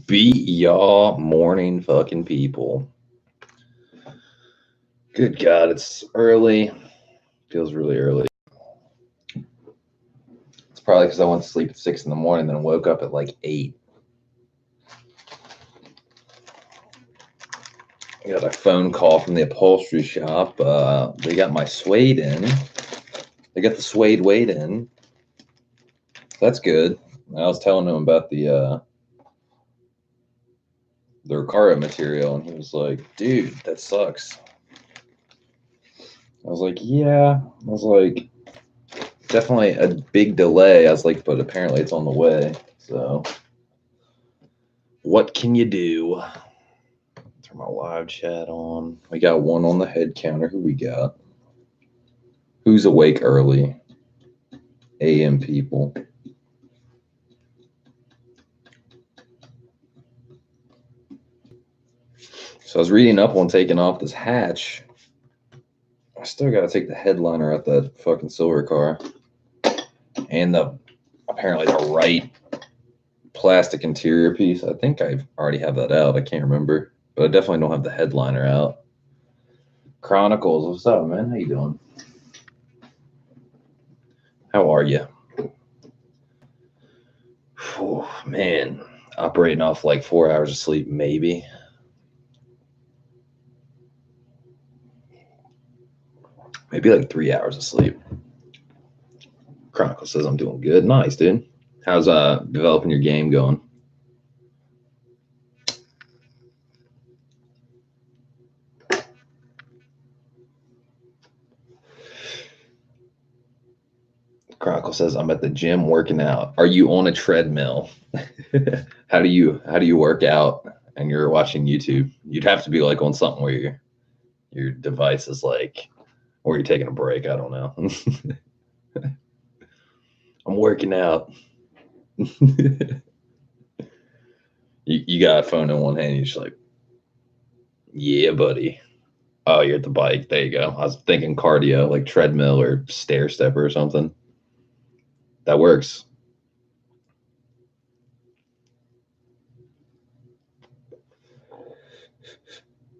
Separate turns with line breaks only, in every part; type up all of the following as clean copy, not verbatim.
Beat y'all morning fucking people. Good God, it's early. Feels really early. It's probably because I went to sleep at 6 in the morning, then woke up at like 8. I got a phone call from the upholstery shop. They got my suede in. They got the suede weight in. That's good. I was telling him about the Recaro material, and he was like, dude, that sucks. I was like, yeah. I was like, definitely a big delay. I was like, but apparently it's on the way. So what can you do? Turn my live chat on. We got one on the head counter. Who we got? Who's awake early? AM people. So I was reading up on taking off this hatch. I still got to take the headliner out that fucking silver car. And apparently the right plastic interior piece. I think I already have that out. I can't remember. But I definitely don't have the headliner out. Chronicles, what's up, man? How you doing? How are you? Oh, man. Operating off like 4 hours of sleep, maybe. Maybe like 3 hours of sleep. Chronicle says I'm doing good. Nice, dude. How's developing your game going? Chronicle says I'm at the gym working out. Are you on a treadmill? How do you work out and you're watching YouTube? You'd have to be like on something where your device is like, or you're taking a break. I don't know. I'm working out. You got a phone in one hand. You're just like, yeah, buddy. Oh, you're at the bike. There you go. I was thinking cardio, like treadmill or stair stepper or something. That works.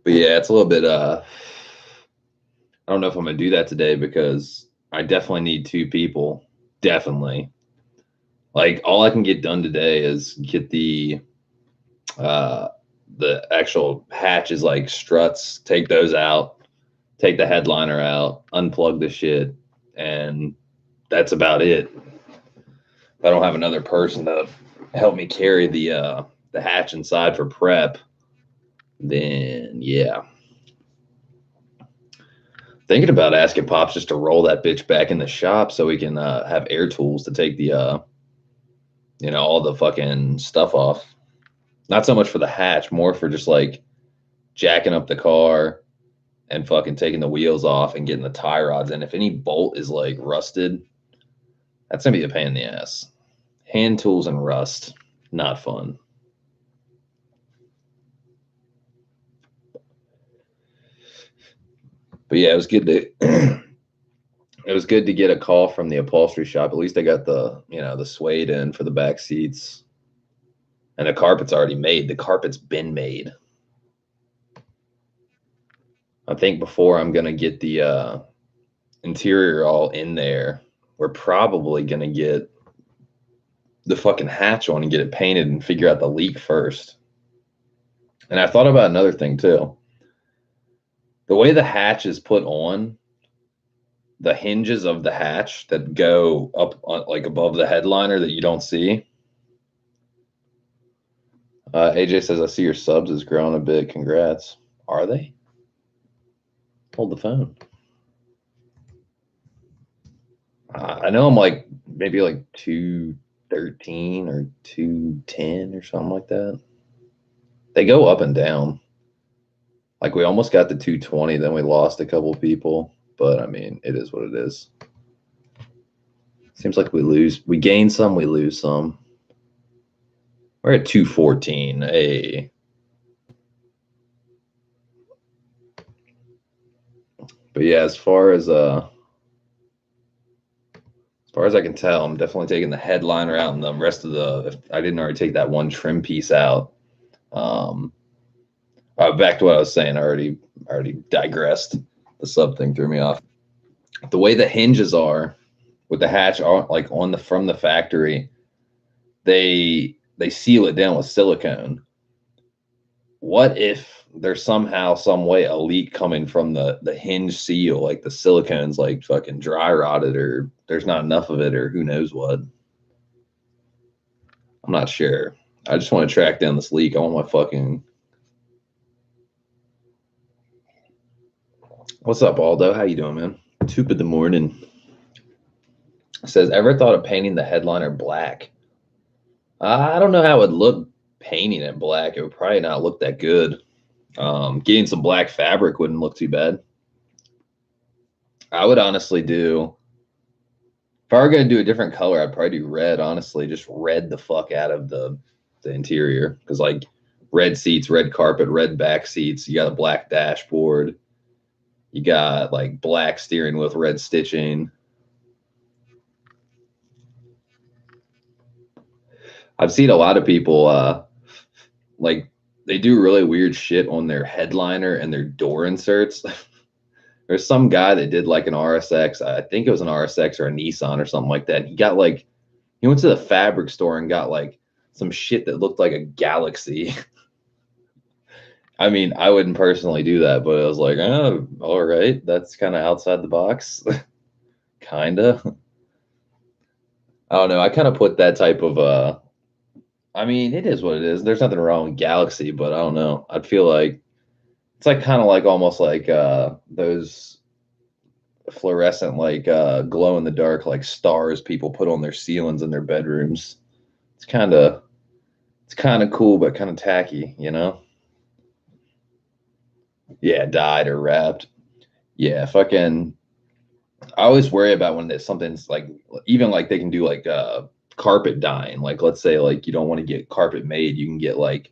But yeah, it's a little bit I don't know if I'm gonna do that today because I definitely need 2 people. Definitely. Like all I can get done today is get the actual hatches, like struts, take those out, take the headliner out, unplug the shit, and that's about it. If I don't have another person to help me carry the hatch inside for prep, then yeah. Thinking about asking Pops just to roll that bitch back in the shop so we can have air tools to take the all the fucking stuff off. Not so much for the hatch, more for just like jacking up the car and fucking taking the wheels off and getting the tie rods in. If any bolt is like rusted, that's gonna be a pain in the ass. Hand tools and rust, not fun. But yeah, it was good to it was good to get a call from the upholstery shop. At least they got the suede in for the back seats. And the carpet's already made. The carpet's been made. I think before I'm gonna get the interior all in there, we're probably gonna get the fucking hatch on and get it painted and figure out the leak first. And I thought about another thing too. The way the hatch is put on, the hinges of the hatch that go up on, like above the headliner that you don't see. AJ says, I see your subs is growing a bit. Congrats. Are they? Hold the phone. I know I'm like maybe like 213 or 210 or something like that. They go up and down. Like we almost got to 220, then we lost a couple people. But I mean, it is what it is. Seems like we gain some, we lose some. We're at 214. Hey. But yeah, as far as I can tell, I'm definitely taking the headliner out and the rest of if I didn't already take that one trim piece out. Back to what I was saying. I already digressed. The sub thing threw me off. The way the hinges are with the hatch are like on the from the factory, they seal it down with silicone. What if there's somehow some way a leak coming from the hinge seal, like the silicone's like fucking dry rotted, or there's not enough of it, or who knows what? I'm not sure. I just want to track down this leak. I want my fucking. What's up, Aldo? How you doing, man? Toop in the morning. Says, ever thought of painting the headliner black? I don't know how it would look painting it black. It would probably not look that good. Getting some black fabric wouldn't look too bad. I would honestly do, if I were going to do a different color, I'd probably do red, honestly. Just red the fuck out of the interior. Because, like, red seats, red carpet, red back seats. You got a black dashboard. You got, like, black steering with red stitching. I've seen a lot of people, like, they do really weird shit on their headliner and their door inserts. There's some guy that did like an RSX. I think it was an RSX or a Nissan or something like that. He got like, he went to the fabric store and got like some shit that looked like a galaxy. I mean, I wouldn't personally do that, but I was like, oh, all right. That's kind of outside the box. Kind of. I don't know. I kind of put that type of, I mean, it is what it is. There's nothing wrong with galaxy, but I don't know. I'd feel like it's like kind of like almost like those fluorescent, like glow in the dark, like stars people put on their ceilings in their bedrooms. It's kind of cool, but kind of tacky, you know? Yeah, dyed or wrapped. Yeah, fucking. I always worry about when there's something's like, even like they can do like carpet dyeing. Like, let's say like you don't want to get carpet made, you can get like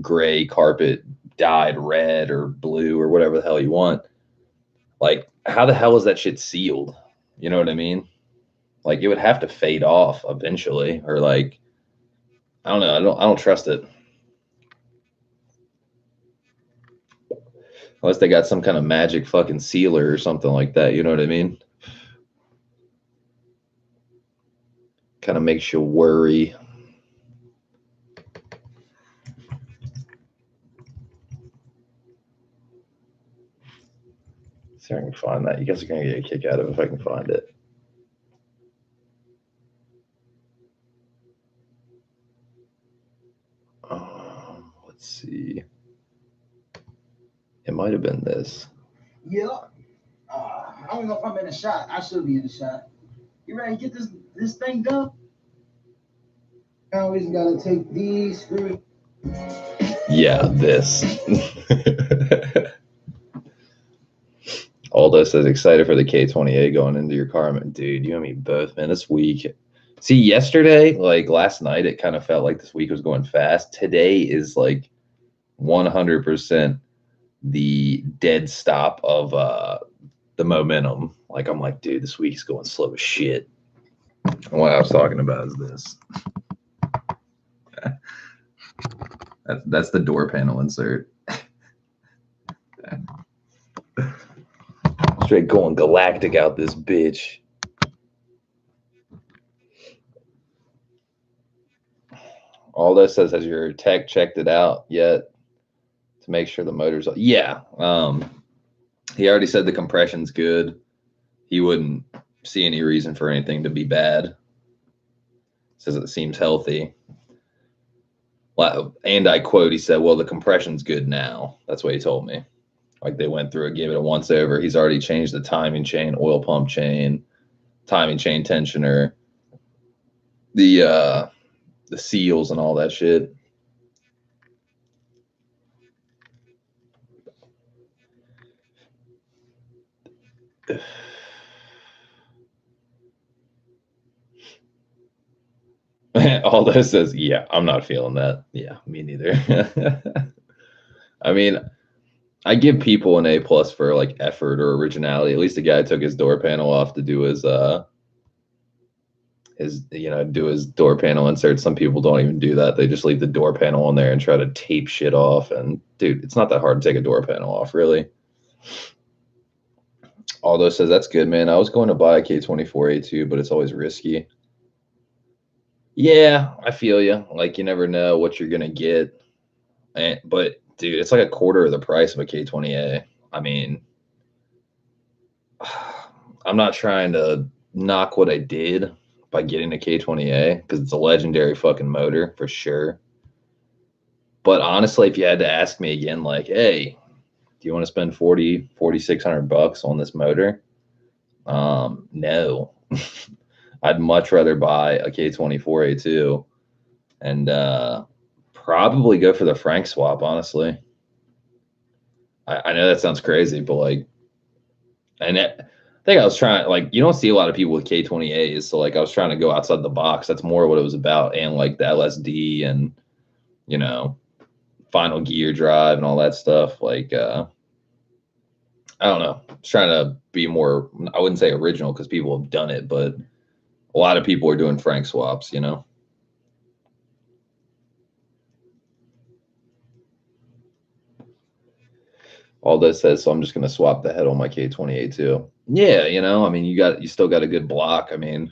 gray carpet dyed red or blue or whatever the hell you want. Like, how the hell is that shit sealed? You know what I mean? Like, it would have to fade off eventually, or like, I don't know. I don't trust it unless they got some kind of magic fucking sealer or something like that. You know what I mean? Kind of makes you worry. See if I can find that. You guys are gonna get a kick out of it if I can find it. Let's see. It might have been this.
Yeah. I don't know if I'm in the shot. I should be in the shot. You ready to get this thing done? I always gotta take these screws.
Yeah, this. Aldo says excited for the K28 going into your car. Dude, you and me both, man. This week. See, yesterday, like last night, it kind of felt like this week was going fast. Today is like 100% the dead stop of the momentum. Like, I'm like, dude, this week's going slow as shit. And what I was talking about is this. That's the door panel insert. Straight going galactic out this bitch. Aldo says, has your tech checked it out yet to make sure the motor's... Yeah. He already said the compression's good. He wouldn't see any reason for anything to be bad. Says it seems healthy. And I quote, he said, well, the compression's good now. That's what he told me. Like, they went through it, gave it a once over. He's already changed the timing chain, oil pump chain, timing chain tensioner, the seals and all that shit. Aldo says, yeah, I'm not feeling that. Yeah, me neither. I mean, I give people an A+ for like effort or originality. At least the guy took his door panel off to do his do his door panel insert. Some people don't even do that. They just leave the door panel on there and try to tape shit off. And dude, it's not that hard to take a door panel off, really. Aldo says that's good, man. I was going to buy a K24A2, but it's always risky. Yeah, I feel you. Like, you never know what you're gonna get. But dude, it's like a quarter of the price of a K20A. I mean, I'm not trying to knock what I did by getting a K20A because it's a legendary fucking motor for sure. But honestly, if you had to ask me again, like, hey, do you want to spend $4,600 on this motor? No. I'd much rather buy a K24A2 and probably go for the Frank swap, honestly. I know that sounds crazy, but like, and I think I was trying, like, you don't see a lot of people with K20As, so like I was trying to go outside the box. That's more what it was about, and like the LSD and final gear drive and all that stuff. Like, I don't know. I was trying to be more, I wouldn't say original because people have done it, but a lot of people are doing Frank swaps, Aldo says, so I'm just going to swap the head on my K28 too. Yeah, I mean, you still got a good block. I mean,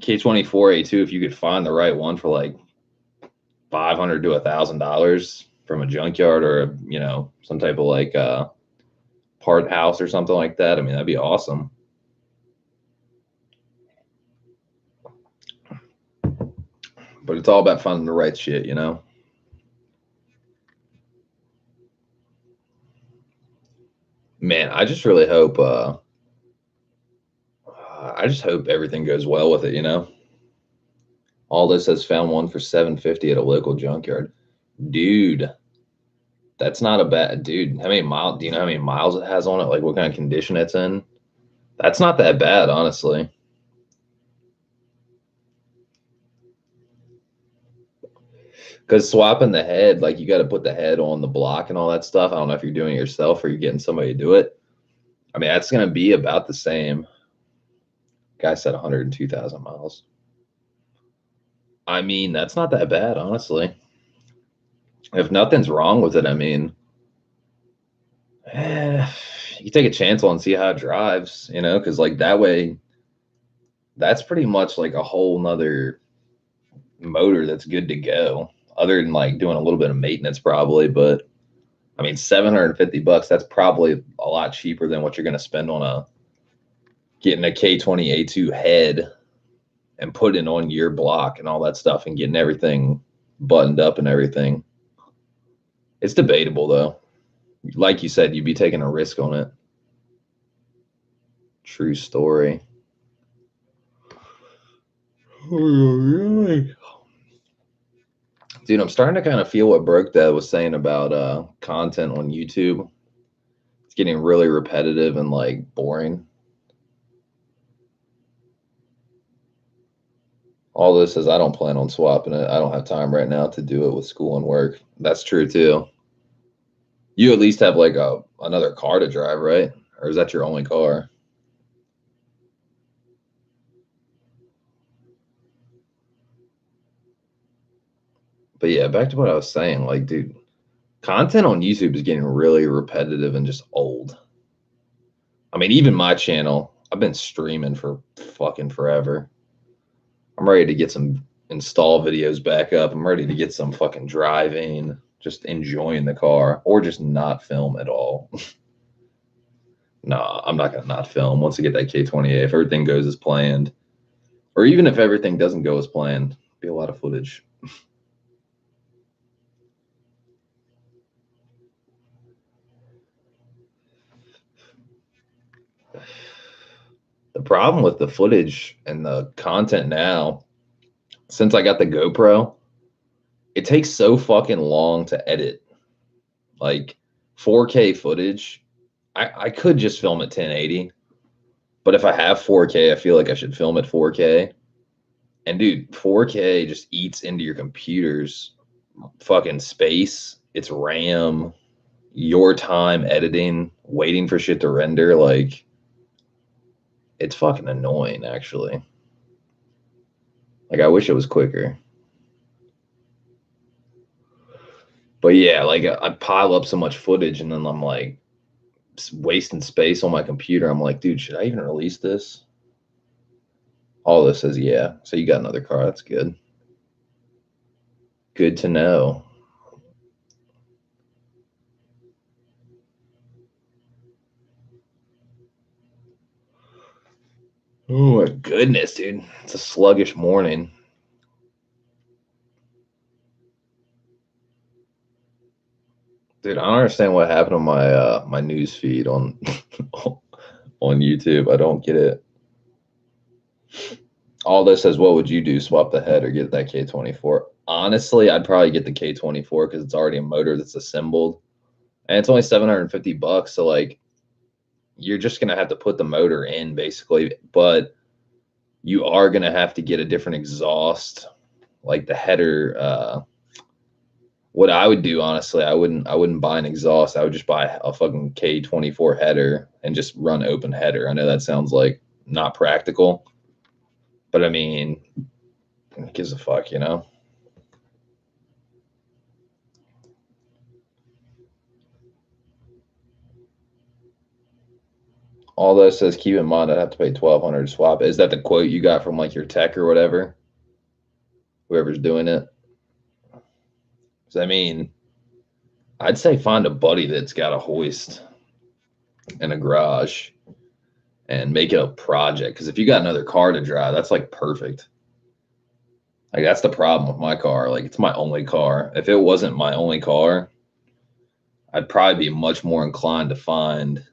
K24A2, if you could find the right one for like $500 to $1,000 from a junkyard or some type of like part house or something like that, I mean, that'd be awesome. But it's all about finding the right shit, Man, I just really hope everything goes well with it. Aldo says found one for $750 at a local junkyard. Dude, that's not a bad dude. How many miles? Do you know how many miles it has on it? Like what kind of condition it's in? That's not that bad, honestly. Because swapping the head, like you got to put the head on the block and all that stuff. I don't know if you're doing it yourself or you're getting somebody to do it. I mean, that's going to be about the same. Guy said 102,000 miles. I mean, that's not that bad, honestly. If nothing's wrong with it, I mean, you take a chance on and see how it drives, because like that way, that's pretty much like a whole nother motor that's good to go, other than like doing a little bit of maintenance probably. But I mean, $750, that's probably a lot cheaper than what you're going to spend on getting a K20A2 head and putting on your block and all that stuff and getting everything buttoned up and everything. It's debatable though. Like you said, you'd be taking a risk on it. True story. Oh, really? Dude, I'm starting to kind of feel what Broke Dad was saying about content on YouTube. It's getting really repetitive and like boring. All this says I don't plan on swapping it. I don't have time right now to do it with school and work. That's true too. You at least have like another car to drive, right? Or is that your only car? But yeah, back to what I was saying. Like, dude, content on YouTube is getting really repetitive and just old. I mean, even my channel, I've been streaming for fucking forever. I'm ready to get some install videos back up. I'm ready to get some fucking driving, just enjoying the car, or just not film at all. Nah, I'm not gonna not film once I get that K20A. If everything goes as planned, or even if everything doesn't go as planned, be a lot of footage. The problem with the footage and the content now, since I got the GoPro, it takes so fucking long to edit. Like 4K footage, I could just film at 1080, but if I have 4K, I feel like I should film at 4K. And dude, 4K just eats into your computer's fucking space, its RAM, your time editing, waiting for shit to render. Like, It's fucking annoying, actually. Like, I wish it was quicker. But yeah, like I pile up so much footage and then I'm like wasting space on my computer. I'm like, dude, should I even release this? All this says yeah. So you got another car. That's good. Good to know. Oh my goodness, dude. It's a sluggish morning. Dude, I don't understand what happened on my news feed on on YouTube. I don't get it. All this says, what would you do? Swap the head or get that K24? Honestly, I'd probably get the K24 because it's already a motor that's assembled. And it's only 750 bucks. So like you're just gonna have to put the motor in basically, but you are gonna have to get a different exhaust, like the header. What I would do, honestly, I wouldn't buy an exhaust. I would just buy a fucking K24 header and just run open header. I know that sounds like not practical, but I mean, who gives a fuck, you know? Although it says keep in mind I'd have to pay 1,200 to swap it. Is that the quote you got from like your tech or whatever? Whoever's doing it. So I mean, I'd say find a buddy that's got a hoist in a garage and make it a project. Because if you got another car to drive, that's like perfect. Like that's the problem with my car. Like it's my only car. If it wasn't my only car, I'd probably be much more inclined to find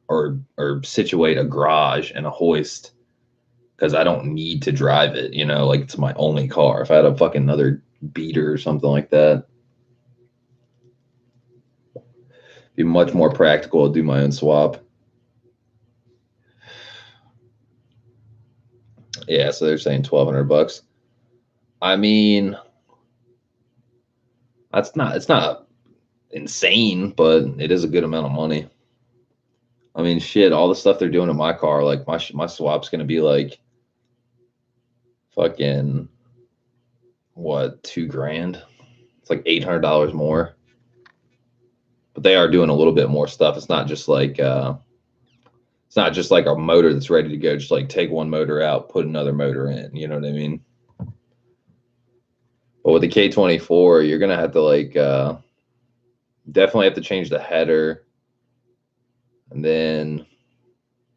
or situate a garage and a hoist because I don't need to drive it, you know, like it's my only car. If I had a fucking another beater or something like that, it'd be much more practical to do my own swap. Yeah, so they're saying 1,200 bucks. I mean, it's not insane, but it is a good amount of money. I mean, shit, all the stuff they're doing in my car, like my swap's gonna be like fucking what, 2 grand? It's like $800 more. But they are doing a little bit more stuff. It's not just like a motor that's ready to go. Just like take one motor out, put another motor in. You know what I mean? But with the K24, you're gonna have to like definitely have to change the header, and then I'm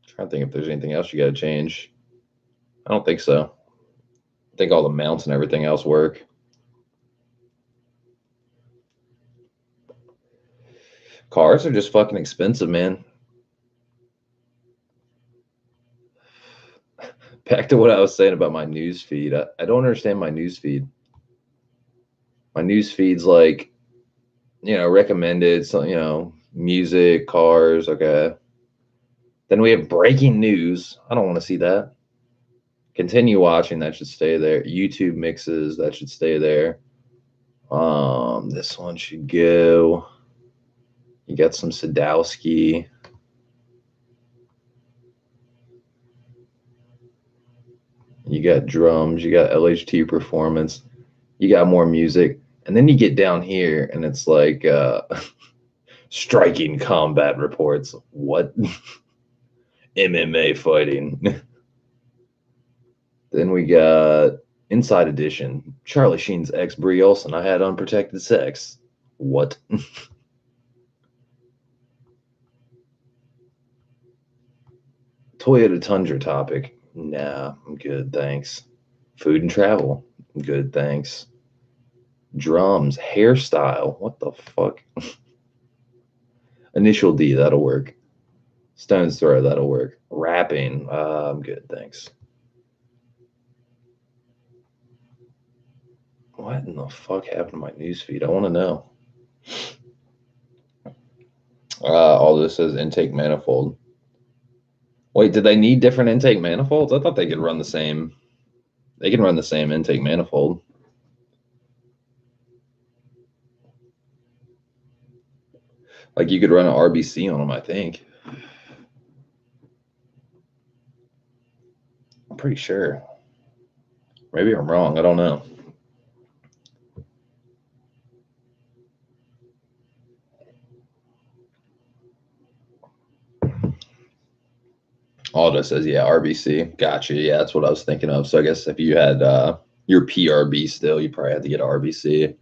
trying to think if there's anything else you got to change. I don't think so. I think all the mounts and everything else work. Cars are just fucking expensive, man. Back to what I was saying about my news feed. I don't understand my news feed. My news feed's like, you know, recommended, so, you know, music, cars, okay. Then we have breaking news. I don't want to see that. Continue watching, that should stay there. YouTube mixes, that should stay there. This one should go. You got some Sadowski. You got drums, you got LHT performance, you got more music. And then you get down here and it's like striking combat reports. What? MMA fighting. Then we got Inside Edition. Charlie Sheen's ex Brie Olson. I had unprotected sex. What? Toyota Tundra topic. Nah, I'm good, thanks. Food and travel. Good, thanks. Drums, hairstyle. What the fuck? Initial D, that'll work. Stone's throw, that'll work. Rapping, I'm good, thanks. What in the fuck happened to my newsfeed? I want to know. All this says intake manifold. Wait, did they need different intake manifolds? I thought they could run the same. They can run the same intake manifold. Like you could run an RBC on them, I think. I'm pretty sure. Maybe I'm wrong. I don't know. Aldo says, yeah, RBC. Gotcha. Yeah, that's what I was thinking of. So I guess if you had your PRB still, you probably had to get RBC.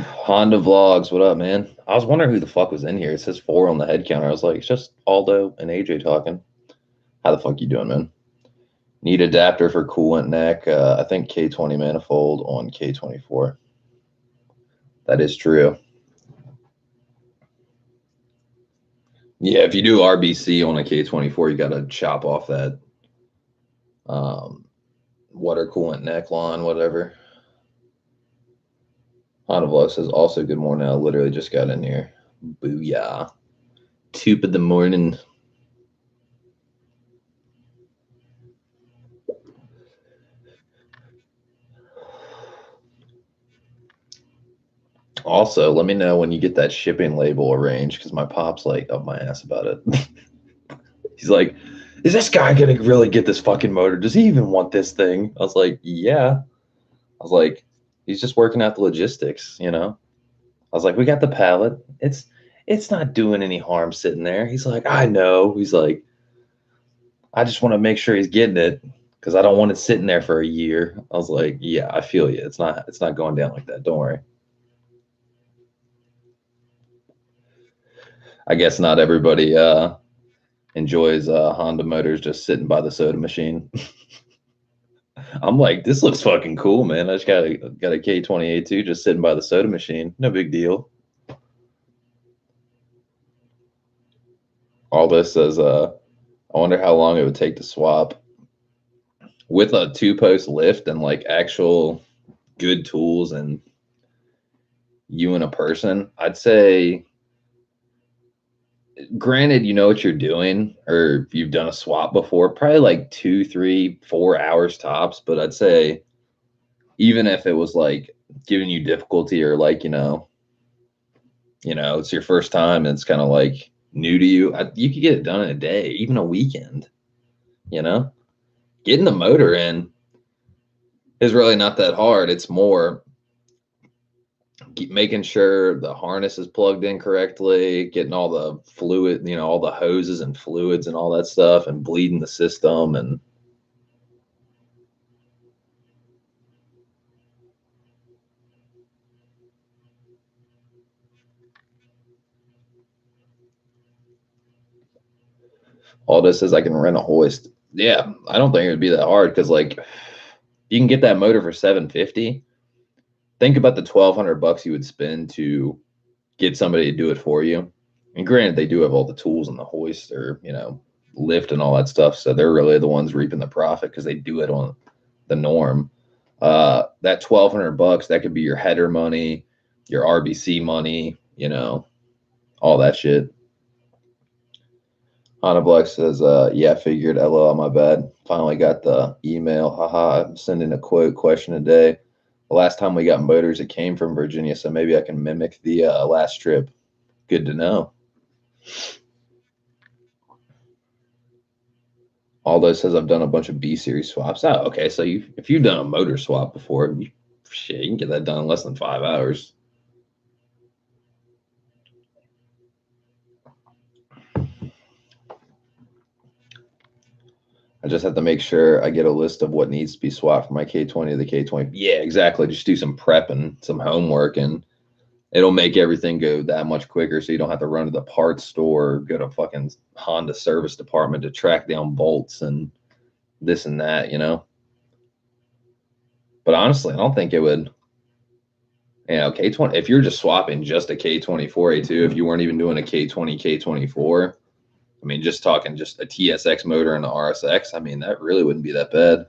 Honda Vlogs, what up, man? I was wondering who the fuck was in here. It says 4 on the head counter. I was like, it's just Aldo and AJ talking. How the fuck you doing, man? Need adapter for coolant neck. I think K20 manifold on K24. That is true. Yeah, if you do RBC on a K24, you got to chop off that water coolant neck line, whatever. Honda Vlog says, also good morning. I literally just got in here. Booyah. 2 of the morning. Also, let me know when you get that shipping label arranged because my pop's like up my ass about it. He's like, is this guy going to really get this fucking motor? Does he even want this thing? I was like, yeah. I was like, he's just working out the logistics, you know? I was like, we got the pallet. It's not doing any harm sitting there. He's like, I know. He's like, I just want to make sure he's getting it because I don't want it sitting there for a year. I was like, yeah, I feel you. It's not going down like that. Don't worry. I guess not everybody enjoys Honda motors just sitting by the soda machine. I'm like, this looks fucking cool, man. I just got a K20A2 just sitting by the soda machine. No big deal. All this says, I wonder how long it would take to swap with a 2-post lift and like actual good tools and you and a person. I'd say, granted, you know what you're doing, or if you've done a swap before, probably like 2, 3, 4 hours tops. But I'd say even if it was like giving you difficulty or like, it's your first time and it's kind of like new to you, you could get it done in a day, even a weekend, getting the motor in is really not that hard. It's more making sure the harness is plugged in correctly, getting all the fluid, all the hoses and fluids and all that stuff and bleeding the system. And all this says I can rent a hoist. Yeah, I don't think it would be that hard because like you can get that motor for $750. Think about the $1,200 you would spend to get somebody to do it for you. And granted, they do have all the tools and the hoist or lift and all that stuff, so they're really the ones reaping the profit because they do it on the norm. That $1,200 that could be your header money, your RBC money, all that shit. Honda Black says, yeah, figured. LOL, my bad. Finally got the email. Haha, I'm sending a quote question a day. The last time we got motors, it came from Virginia, so maybe I can mimic the last trip. Good to know. Aldo says I've done a bunch of B series swaps. Oh, okay. So if you've done a motor swap before, shit, you can get that done in less than 5 hours. I just have to make sure I get a list of what needs to be swapped from my K20 to the K20. Yeah, exactly. Just do some prep and some homework, and it'll make everything go that much quicker. So you don't have to run to the parts store, or go to fucking Honda service department to track down bolts and this and that, But honestly, I don't think it would. K20. If you're just swapping just a K24A2, if you weren't even doing a K20 K24. I mean, just talking just a TSX motor and the RSX, I mean, that really wouldn't be that bad.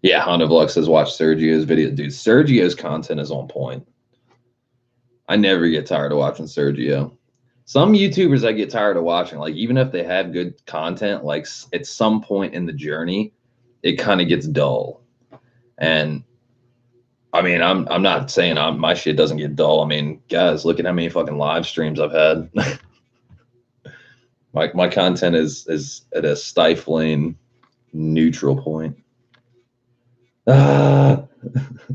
Yeah, Honda Vlog says watch Sergio's video. Dude, Sergio's content is on point. I never get tired of watching Sergio. Some YouTubers I get tired of watching, like even if they have good content, like at some point in the journey, it kind of gets dull. And I mean, I'm not saying my shit doesn't get dull. I mean, guys, look at how many fucking live streams I've had. my content is at a stifling neutral point. Ah,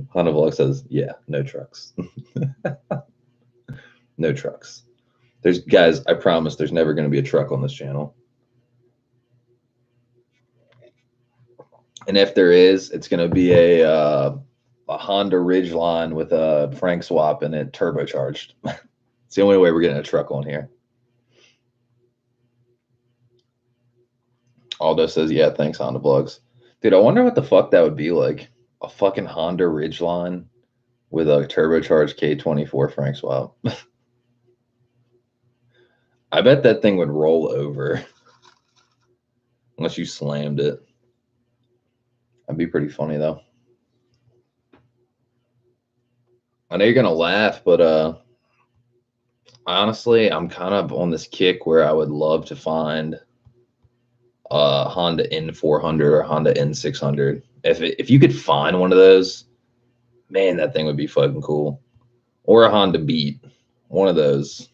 Honda Vlog says, yeah, no trucks. No trucks. There's guys, I promise there's never going to be a truck on this channel. And if there is, it's going to be a Honda Ridgeline with a Frank swap in it, turbocharged. It's the only way we're getting a truck on here. Aldo says, yeah, thanks, Honda Vlogs. Dude, I wonder what the fuck that would be like. A fucking Honda Ridgeline with a turbocharged K24 Frank swap. I bet that thing would roll over unless you slammed it. That'd be pretty funny, though. I know you're going to laugh, but honestly, I'm kind of on this kick where I would love to find a Honda N400 or Honda N600. If you could find one of those, man, that thing would be fucking cool. Or a Honda Beat, one of those.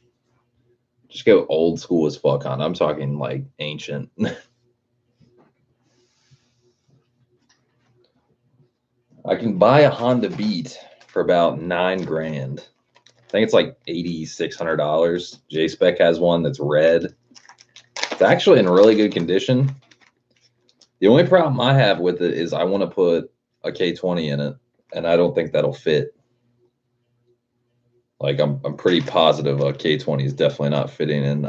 Just go old school as fuck Honda. I'm talking like ancient. I can buy a Honda Beat for about $9 grand. I think it's like $8,600. J-Spec has one that's red. It's actually in really good condition. The only problem I have with it is I want to put a K20 in it, and I don't think that'll fit. Like I'm pretty positive a K20 is definitely not fitting in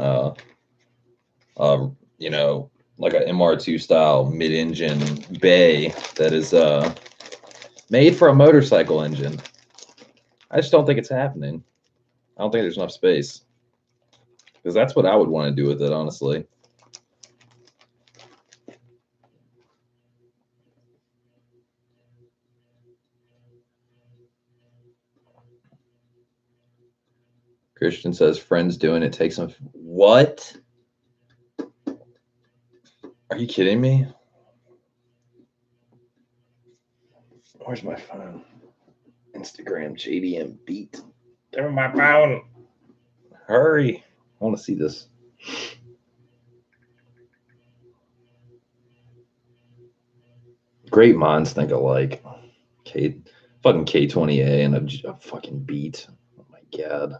you know, like a MR2 style mid-engine bay that is made for a motorcycle engine. I just don't think it's happening. I don't think there's enough space. Because that's what I would want to do with it, honestly. Christian says, friends doing it takes some. What? Are you kidding me? Where's my phone? Instagram JDM Beat. Give me my phone. Hurry. I want to see this. Great minds think alike. Fucking K20A and a fucking Beat. Oh my god.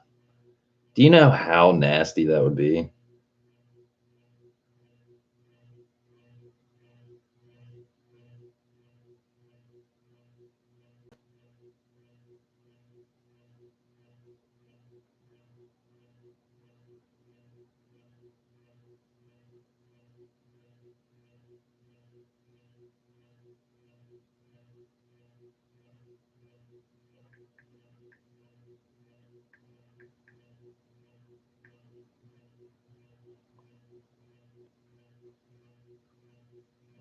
Do you know how nasty that would be?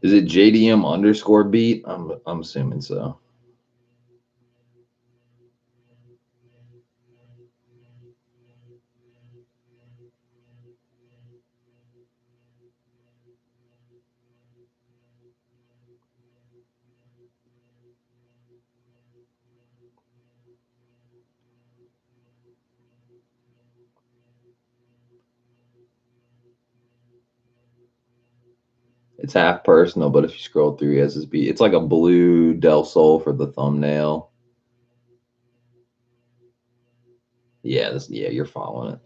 Is it JDM underscore Beat? I'm assuming so. It's half personal, but if you scroll through, he has his Beat. It's like a blue Del Sol for the thumbnail. Yeah, yeah, you're following it.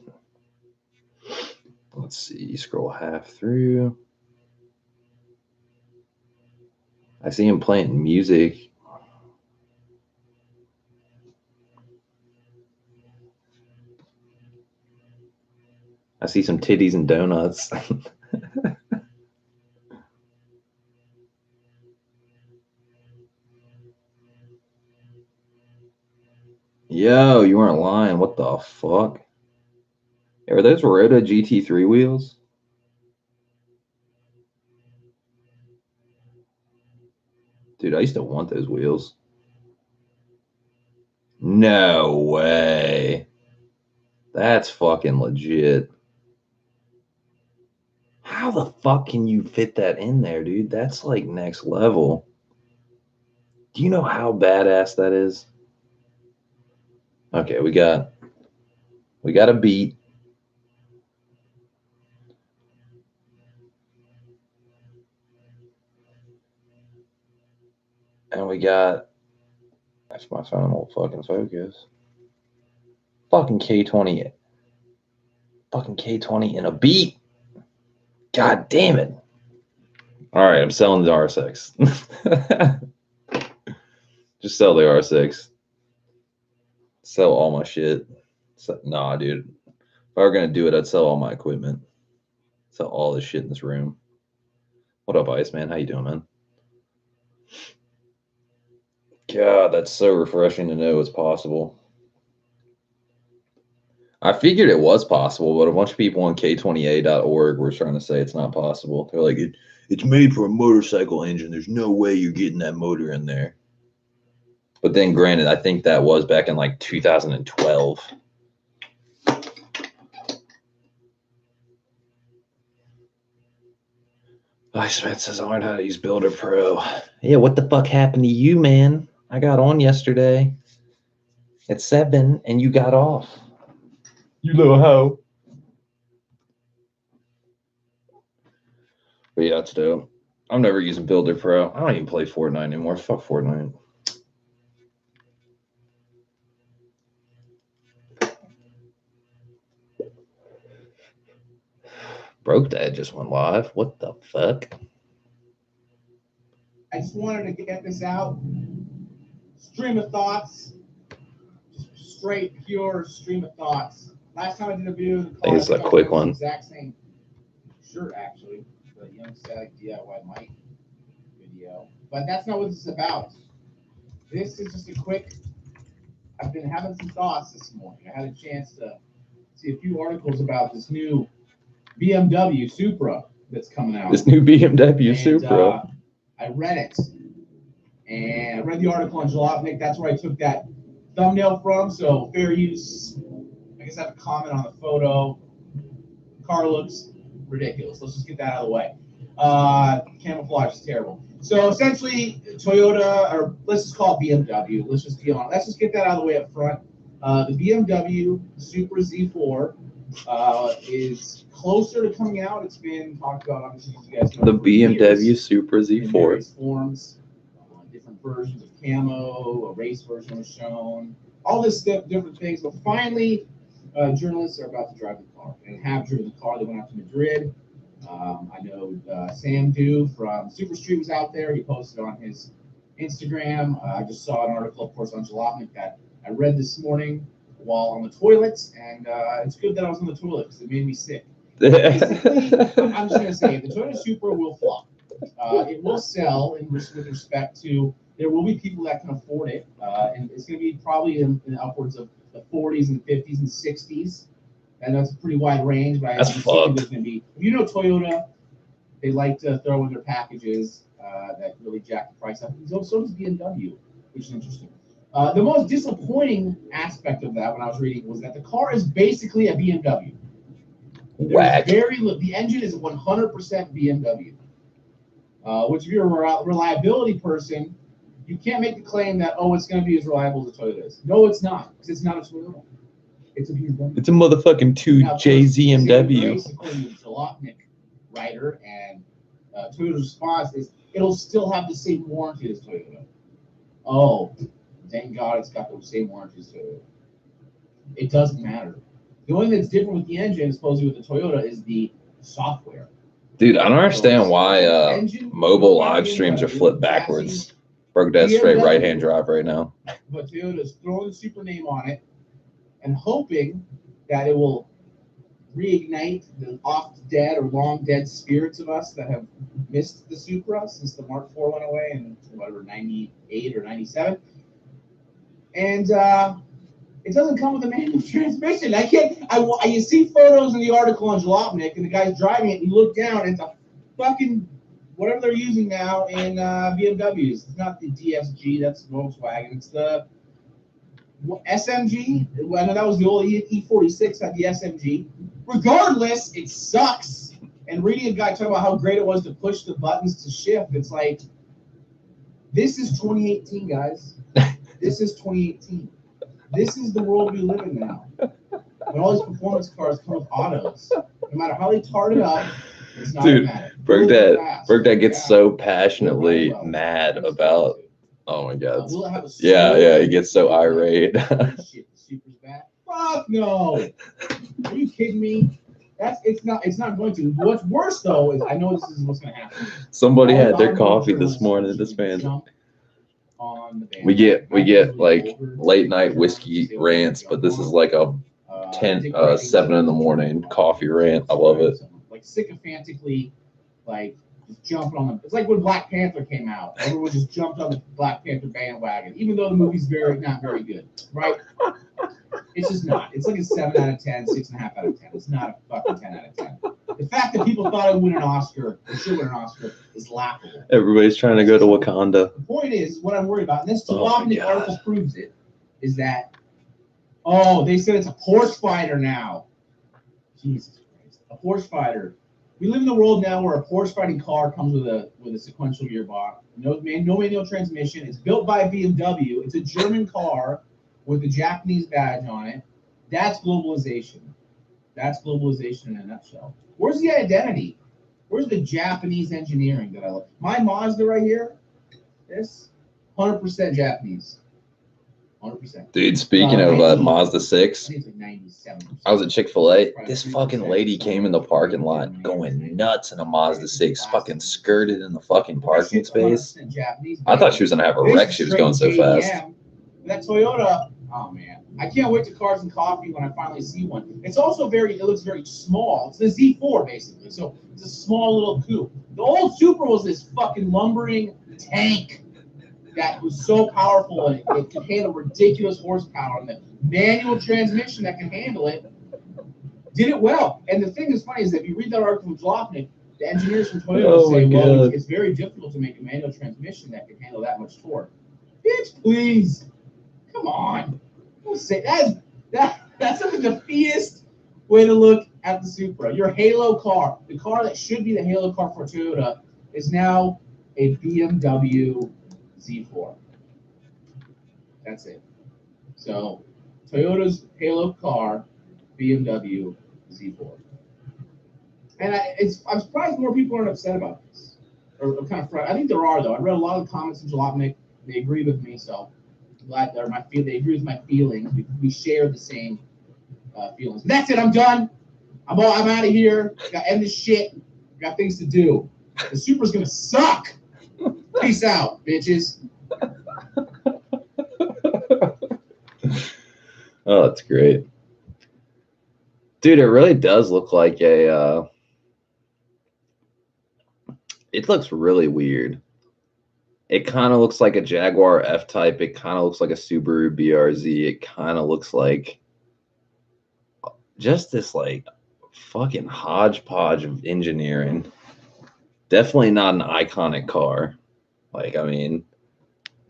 Let's see, scroll half through. I see him playing music. I see some titties and donuts. Yo, you weren't lying. What the fuck? Are those Rota GT3 wheels? Dude, I used to want those wheels. No way. That's fucking legit. How the fuck can you fit that in there, dude? That's like next level. Do you know how badass that is? Okay, we got a beat. And we got, that's my phone won't fucking focus. Fucking K20. Fucking K20 in a beat. God damn it. All right, I'm selling the R6. Just sell the R6. Sell all my shit. Nah, dude. If I were going to do it, I'd sell all my equipment. Sell all this shit in this room. What up, Iceman? How you doing, man? God, that's so refreshing to know it's possible. I figured it was possible, but a bunch of people on K20A.org were trying to say it's not possible. They're like, it's made for a motorcycle engine. There's no way you're getting that motor in there. But then, granted, I think that was back in like 2012. Iceman says, I learned how to use Builder Pro. Yeah, what the fuck happened to you, man? I got on yesterday at 7 and you got off. You little hoe. But yeah, it's dope. I'm never using Builder Pro. I don't even play Fortnite anymore. Fuck Fortnite. Broke Dad just went live. What the fuck?
I just wanted to get this out. Stream of thoughts. Just straight, pure stream of thoughts. Last time I did a video,
I think it's a quick one.
Exact same shirt, actually. The Young Static DIY mic video. But that's not what this is about. This is just a quick. I've been having some thoughts this morning. I had a chance to see a few articles about this new BMW Supra that's coming out.
This new BMW Supra.
I read it. And I read the article on Jalopnik. That's where I took that thumbnail from. So fair use. I guess I have a comment on the photo. The car looks ridiculous. Let's just get that out of the way. Camouflage is terrible. So essentially, Toyota, or let's just call it BMW. Let's just be honest. Let's just get that out of the way up front. The BMW Supra Z4 is closer to coming out. It's been talked about, obviously, you guys know.
The BMW Supra Z4.
Various forms, different versions of camo, a race version was shown, all this stuff, different things. But finally, journalists are about to drive the car and have driven the car. They went out to Madrid. I know Sam Dew from Super Street was out there. He posted on his Instagram. I just saw an article, of course, on Jalopnik that I read this morning while on the toilet, and it's good that I was on the toilet because it made me sick. Basically, I'm just going to say, the Toyota Supra will flop. It will sell with respect to, there will be people that can afford it, and it's going to be probably in upwards of the 40s and 50s and 60s. And that's a pretty wide range, but
that's fucked.
There's going to be, if you know Toyota, they like to throw in their packages that really jack the price up. So does BMW, which is interesting. The most disappointing aspect of that when I was reading was that the car is basically a BMW.
Whack.
The engine is 100% BMW. Which if you're a reliability person, you can't make the claim that, oh, it's going to be as reliable as a Toyota is. No, it's not, because it's not a Toyota. It's a BMW.
It's a motherfucking 2JZMW.
According to the Jalopnik writer, and Toyota's response is, it'll still have the same warranty as Toyota. Oh, thank God it's got the same warranty as Toyota. It doesn't matter. The only thing that's different with the engine, supposedly with the Toyota, is the software.
Dude, I don't understand why mobile live streams are flipped backwards. Broke Dead straight right-hand drive right now.
But Toyota's throwing the Supra name on it and hoping that it will reignite the oft-dead or long-dead spirits of us that have missed the Supra since the Mark IV went away in, whatever, 98 or 97. And it doesn't come with a manual transmission. You see photos in the article on Jalopnik, and the guy's driving it, and you look down, and it's a fucking whatever they're using now in BMWs. It's not the DSG, that's Volkswagen. It's the SMG. I know that was the old E46, had the SMG. Regardless, it sucks. And reading a guy talk about how great it was to push the buttons to shift, it's like, this is 2018, guys. This is 2018. This is the world we live in now. And all these performance cars come with autos. No matter how they tart it up, it's not
Dude,
automatic.
Bergdad gets so passionately mad about. Oh my God.
Will it have a
Yeah, he gets so irate.
Shit, the Super's back. Fuck no! Are you kidding me? It's not going to. What's worse though is I know this is what's gonna happen.
Somebody had their coffee this morning. This man. We get like late night whiskey rants, but this is like a 7 in the morning coffee rant. I love it.
Like sycophantically, like just jumping on them. It's like when Black Panther came out. Everyone just jumped on the Black Panther bandwagon, even though the movie's not very good, right? It's just not. It's like a 7 out of 10, 6.5 out of 10. It's not a fucking 10 out of 10. The fact that people thought it would win an Oscar, or should win an Oscar, is laughable.
Everybody's trying to go to Wakanda.
The point is, what I'm worried about, and this Jalopnik article proves it, is that, they said it's a horse fighter now. Jesus Christ. A horse fighter. We live in a world now where a horse fighting car comes with a sequential gearbox. No manual transmission. It's built by BMW. It's a German car with a Japanese badge on it. That's globalization. That's globalization in a nutshell. Where's the identity? Where's the Japanese engineering that I love? My Mazda right here, this 100% Japanese. 100%.
Dude, speaking of Mazda 6,
I think it's like 97%.
I was at Chick-fil-A. This fucking lady came in the parking lot going nuts in a Mazda 6, fucking skirted in the fucking parking space. I thought she was going to have a wreck. She was going so fast.
That Toyota, oh man. I can't wait to Cars and Coffee when I finally see one. It's also it looks very small. It's the Z4 basically. So it's a small little coupe. The old Supra was this fucking lumbering tank that was so powerful and it could handle ridiculous horsepower. And the manual transmission that can handle it did it well. And the thing that's funny is that if you read that article from Jalopnik, the engineers from Toyota say, well, it's very difficult to make a manual transmission that can handle that much torque. Bitch, please. Come on. Don't say that's like the defeatist way to look at the Supra. Your Halo car, the car that should be the Halo car for Toyota, is now a BMW Z4. That's it. So Toyota's Halo car, BMW Z4. And I'm surprised more people aren't upset about this. Or kind of I think there are though. I read a lot of comments in Jalopnik. They agree with me, so glad they agree with my feelings. We share the same feelings. But that's it. I'm done. I'm out of here. Got to end this shit. Got things to do. The Supra's gonna suck. Peace out, bitches.
Oh, that's great, dude. It really does look like a. It looks really weird. It kind of looks like a Jaguar F-Type. It kind of looks like a Subaru BRZ. It kind of looks like just this like fucking hodgepodge of engineering. Definitely not an iconic car. Like, I mean,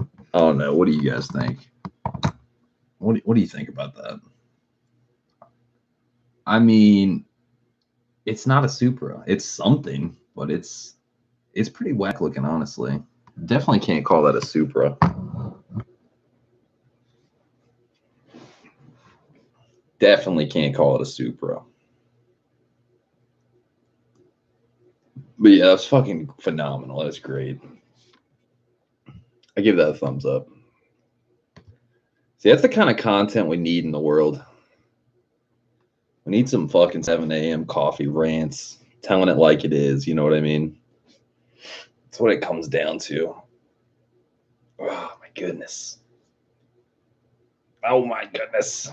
I don't know. What do you guys think? What do you think about that? I mean, it's not a Supra. It's something, but it's pretty whack looking, honestly. Definitely can't call that a Supra. Definitely can't call it a Supra. But yeah, that's fucking phenomenal. That's great. I give that a thumbs up. See, that's the kind of content we need in the world. We need some fucking 7 a.m. coffee rants, telling it like it is. You know what I mean? That's what it comes down to. Oh, my goodness. Oh, my goodness.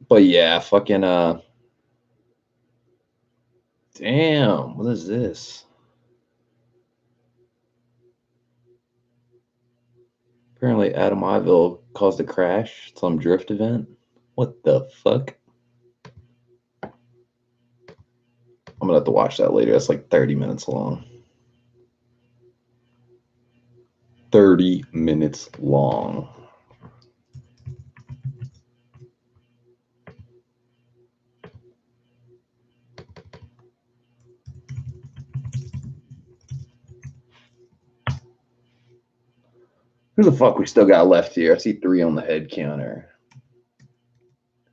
But yeah, fucking, damn, what is this? Apparently, Adam Iville caused a crash, some drift event. What the fuck? I'm gonna have to watch that later. That's like 30 minutes long. 30 minutes long. Who the fuck we still got left here? I see 3 on the head counter.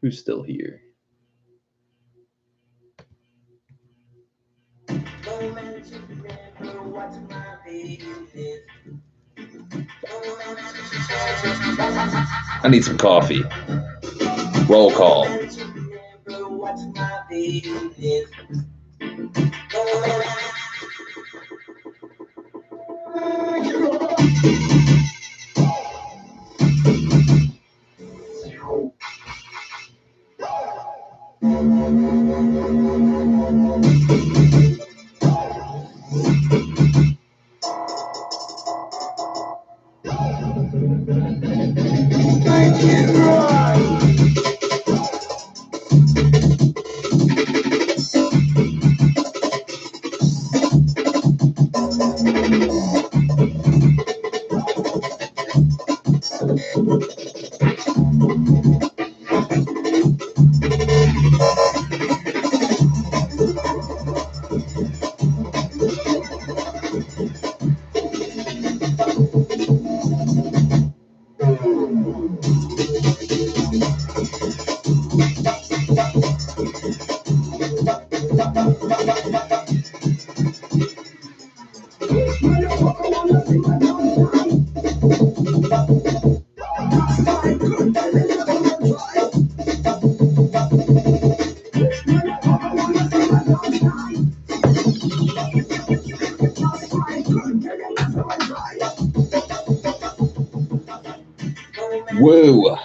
Who's still here? I need some coffee. Roll call. Woo!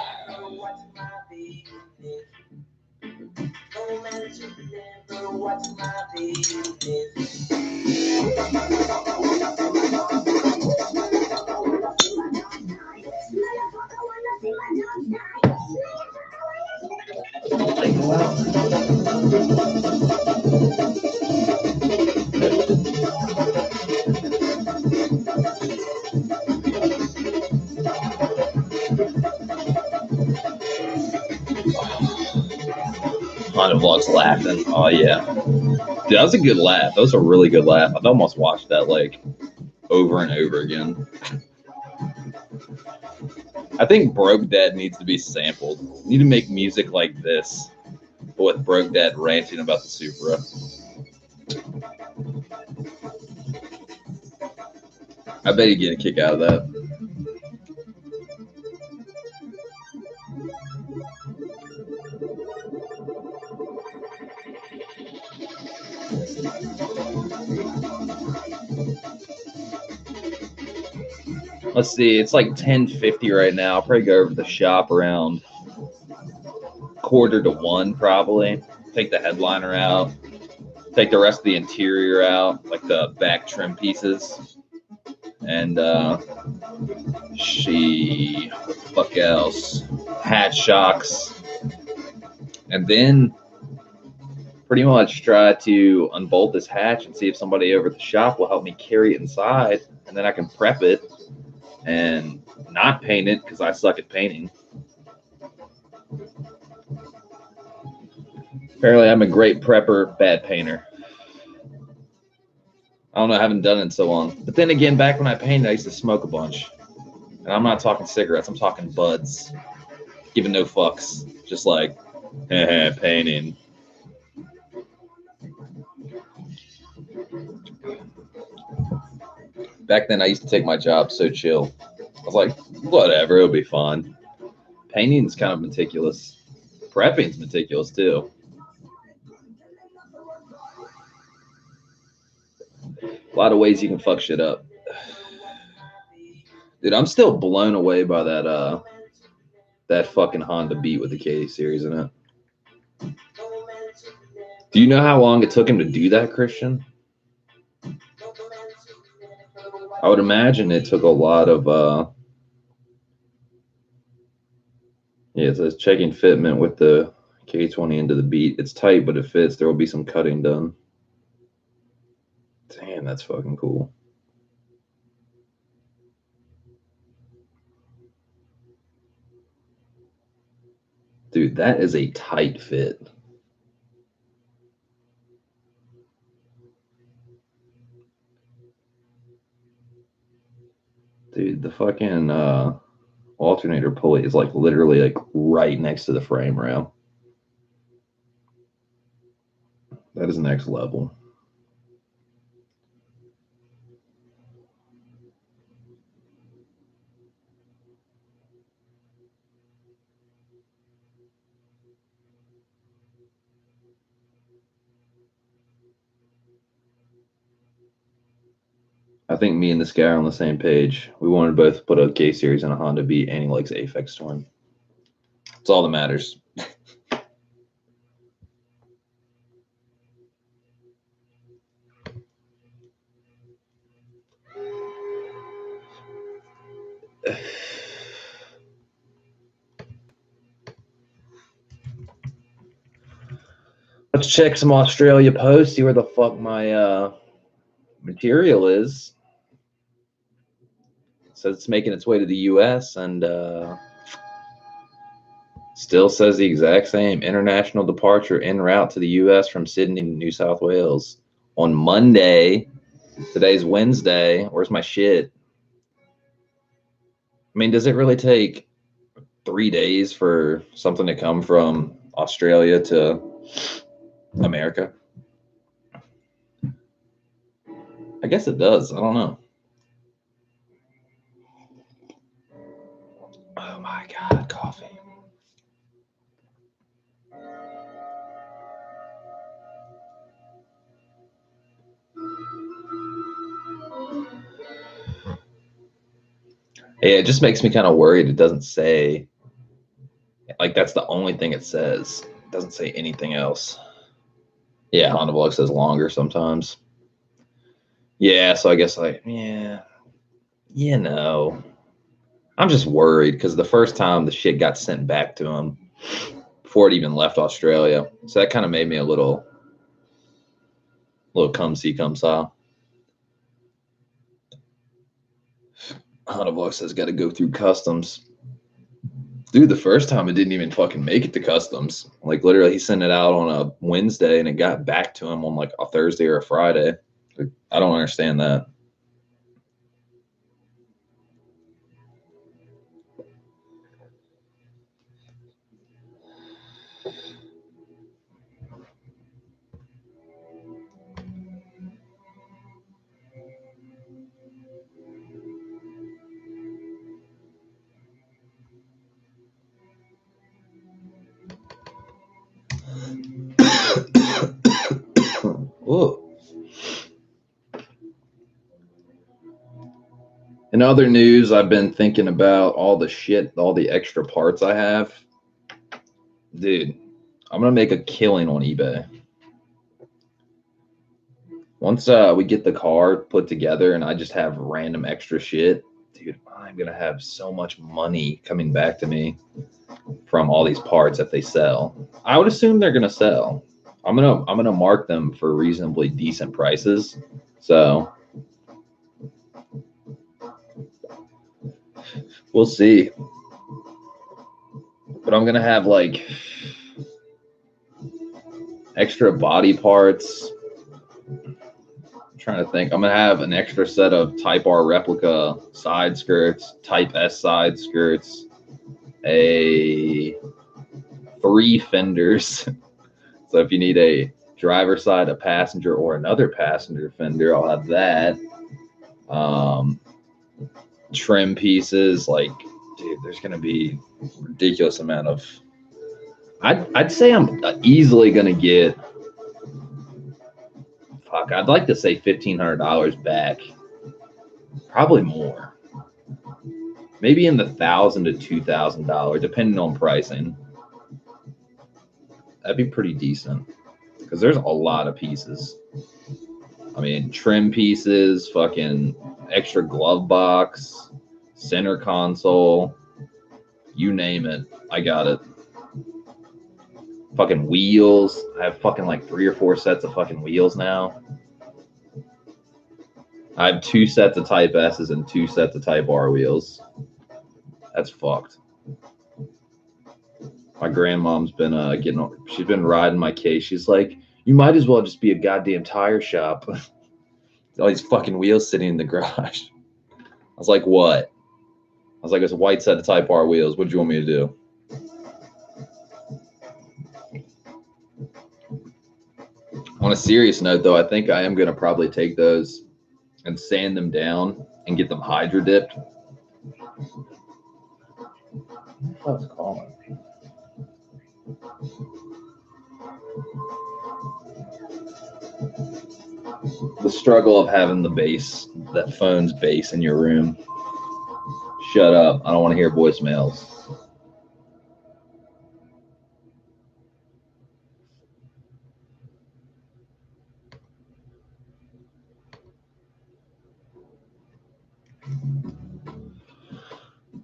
Honda Vlog's laughing. Oh, yeah. Dude, that was a good laugh. That was a really good laugh. I'd almost watched that, like, over and over again. I think Broke Dad needs to be sampled. You need to make music like this, but with Broke Dad ranting about the Supra. I bet he'd get a kick out of that. Let's see, it's like 10:50 right now. I'll probably go over to the shop around 1:45, probably. Take the headliner out. Take the rest of the interior out, like the back trim pieces. And what the fuck else? Hatch shocks. And then pretty much try to unbolt this hatch and see if somebody over at the shop will help me carry it inside. And then I can prep it and not paint it because I suck at painting. Apparently, I'm a great prepper, bad painter. I don't know, I haven't done it in so long. But then again, back when I painted, I used to smoke a bunch. And I'm not talking cigarettes, I'm talking buds. Giving no fucks. Just like, painting. Back then, I used to take my job so chill. I was like, whatever, it'll be fun. Painting's kind of meticulous. Prepping's meticulous, too. A lot of ways you can fuck shit up. Dude, I'm still blown away by that fucking Honda Beat with the K series in it. Do you know how long it took him to do that, Christian? I would imagine it took a lot of yeah, it says checking fitment with the K20 into the Beat. It's tight, but it fits. There will be some cutting done. Damn, that's fucking cool. Dude, that is a tight fit. Dude, the fucking alternator pulley is like literally like right next to the frame rail. That is next level. I think me and this guy are on the same page. We wanted to both put a K series in a Honda Beat, and he likes Aphex Twin. That's all that matters. Let's check some Australia Post, see where the fuck my material is. It says it's making its way to the US, and still says the exact same. International departure en route to the US from Sydney, New South Wales on Monday. Today's Wednesday. Where's my shit? I mean, does it really take 3 days for something to come from Australia to America? I guess it does. I don't know. Oh my God, coffee. Yeah, it just makes me kind of worried. It doesn't say, like, that's the only thing it says. It doesn't say anything else. Yeah, Honda Vlog says longer sometimes. Yeah, so I guess yeah, you know, I'm just worried because the first time the shit got sent back to him before it even left Australia. So that kind of made me a little come see, come saw. Honda Vlog says got to go through customs. Dude, the first time it didn't even fucking make it to customs. Like, literally, he sent it out on a Wednesday and it got back to him on like a Thursday or a Friday. Like, I don't understand that. Whoa. In other news, I've been thinking about all the shit, all the extra parts I have. Dude, I'm going to make a killing on eBay. Once we get the car put together and I just have random extra shit, dude, I'm going to have so much money coming back to me from all these parts if they sell. I would assume they're going to sell. I'm going to mark them for reasonably decent prices. So we'll see. But I'm going to have like extra body parts. I'm trying to think. I'm going to have an extra set of Type R replica side skirts, Type S side skirts, 3 fenders. So if you need a driver side, a passenger, or another passenger fender, I'll have that. Trim pieces, like, dude, there's gonna be a ridiculous amount of. I'd say I'm easily gonna get. Fuck, I'd like to say $1,500 back. Probably more. Maybe in the $1,000 to $2,000, depending on pricing. That'd be pretty decent because there's a lot of pieces. I mean, trim pieces, fucking extra glove box, center console, you name it, I got it. Fucking wheels. I have fucking like 3 or 4 sets of fucking wheels now. I have 2 sets of Type S's and 2 sets of Type R wheels. That's fucked. My grandmom's been she's been riding my case. She's like, you might as well just be a goddamn tire shop. All these fucking wheels sitting in the garage. was like, what? I was like, it's a white set of Type R wheels. What do you want me to do? On a serious note, though, I think I am going to probably take those and sand them down and get them hydro dipped. What's calling? The struggle of having the bass, that phone's bass in your room. Shut up. I don't want to hear voicemails.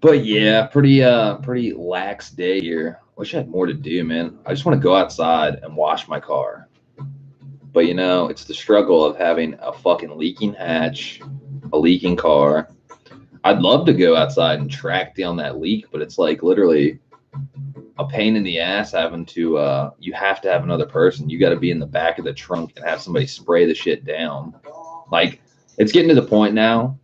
But yeah, pretty lax day here. Wish I had more to do, man. I just want to go outside and wash my car. But you know, it's the struggle of having a fucking leaking hatch, a leaking car. I'd love to go outside and track down that leak, but it's like literally a pain in the ass having to you have to have another person. You got to be in the back of the trunk and have somebody spray the shit down. Like, it's getting to the point now,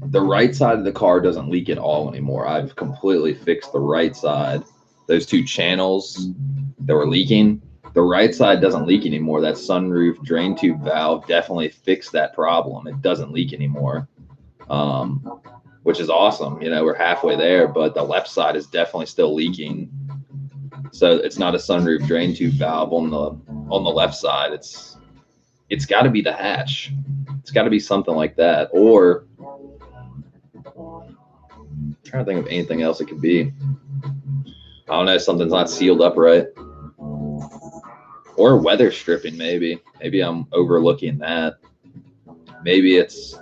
the right side of the car doesn't leak at all anymore. I've completely fixed the right side. Those two channels that were leaking, the right side doesn't leak anymore. That sunroof drain tube valve definitely fixed that problem. It doesn't leak anymore, which is awesome. You know, we're halfway there, but the left side is definitely still leaking. So it's not a sunroof drain tube valve on the left side. It's got to be the hatch. It's got to be something like that, or I'm trying to think of anything else it could be. I don't know. Something's not sealed up right, or weather stripping. Maybe I'm overlooking that. Maybe it's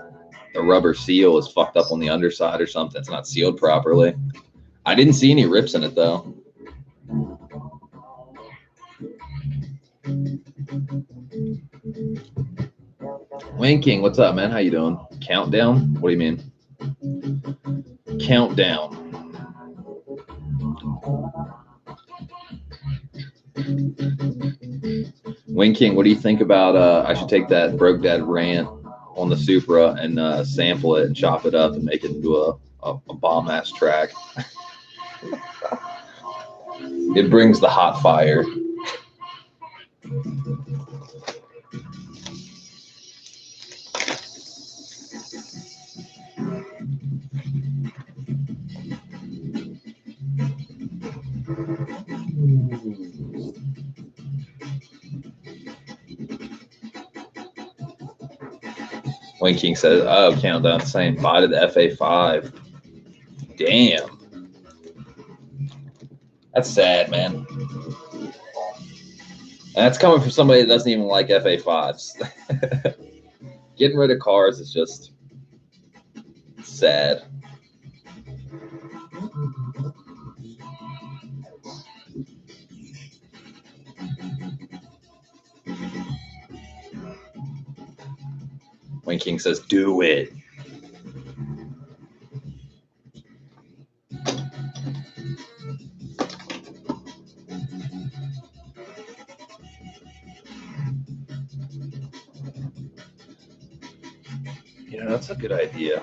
the rubber seal is fucked up on the underside or something. It's not sealed properly. I didn't see any rips in it though. Winking, what's up, man? How you doing? Countdown? What do you mean? Countdown. Winking, what do you think about I should take that Broke Dad rant on the Supra and sample it and chop it up and make it into a bomb ass track? It brings the hot fire. Winking says, oh, countdown saying bye to the FA5. Damn. That's sad, man. And that's coming from somebody that doesn't even like FA5s. Getting rid of cars is just sad. Winking says, do it. You know, that's a good idea.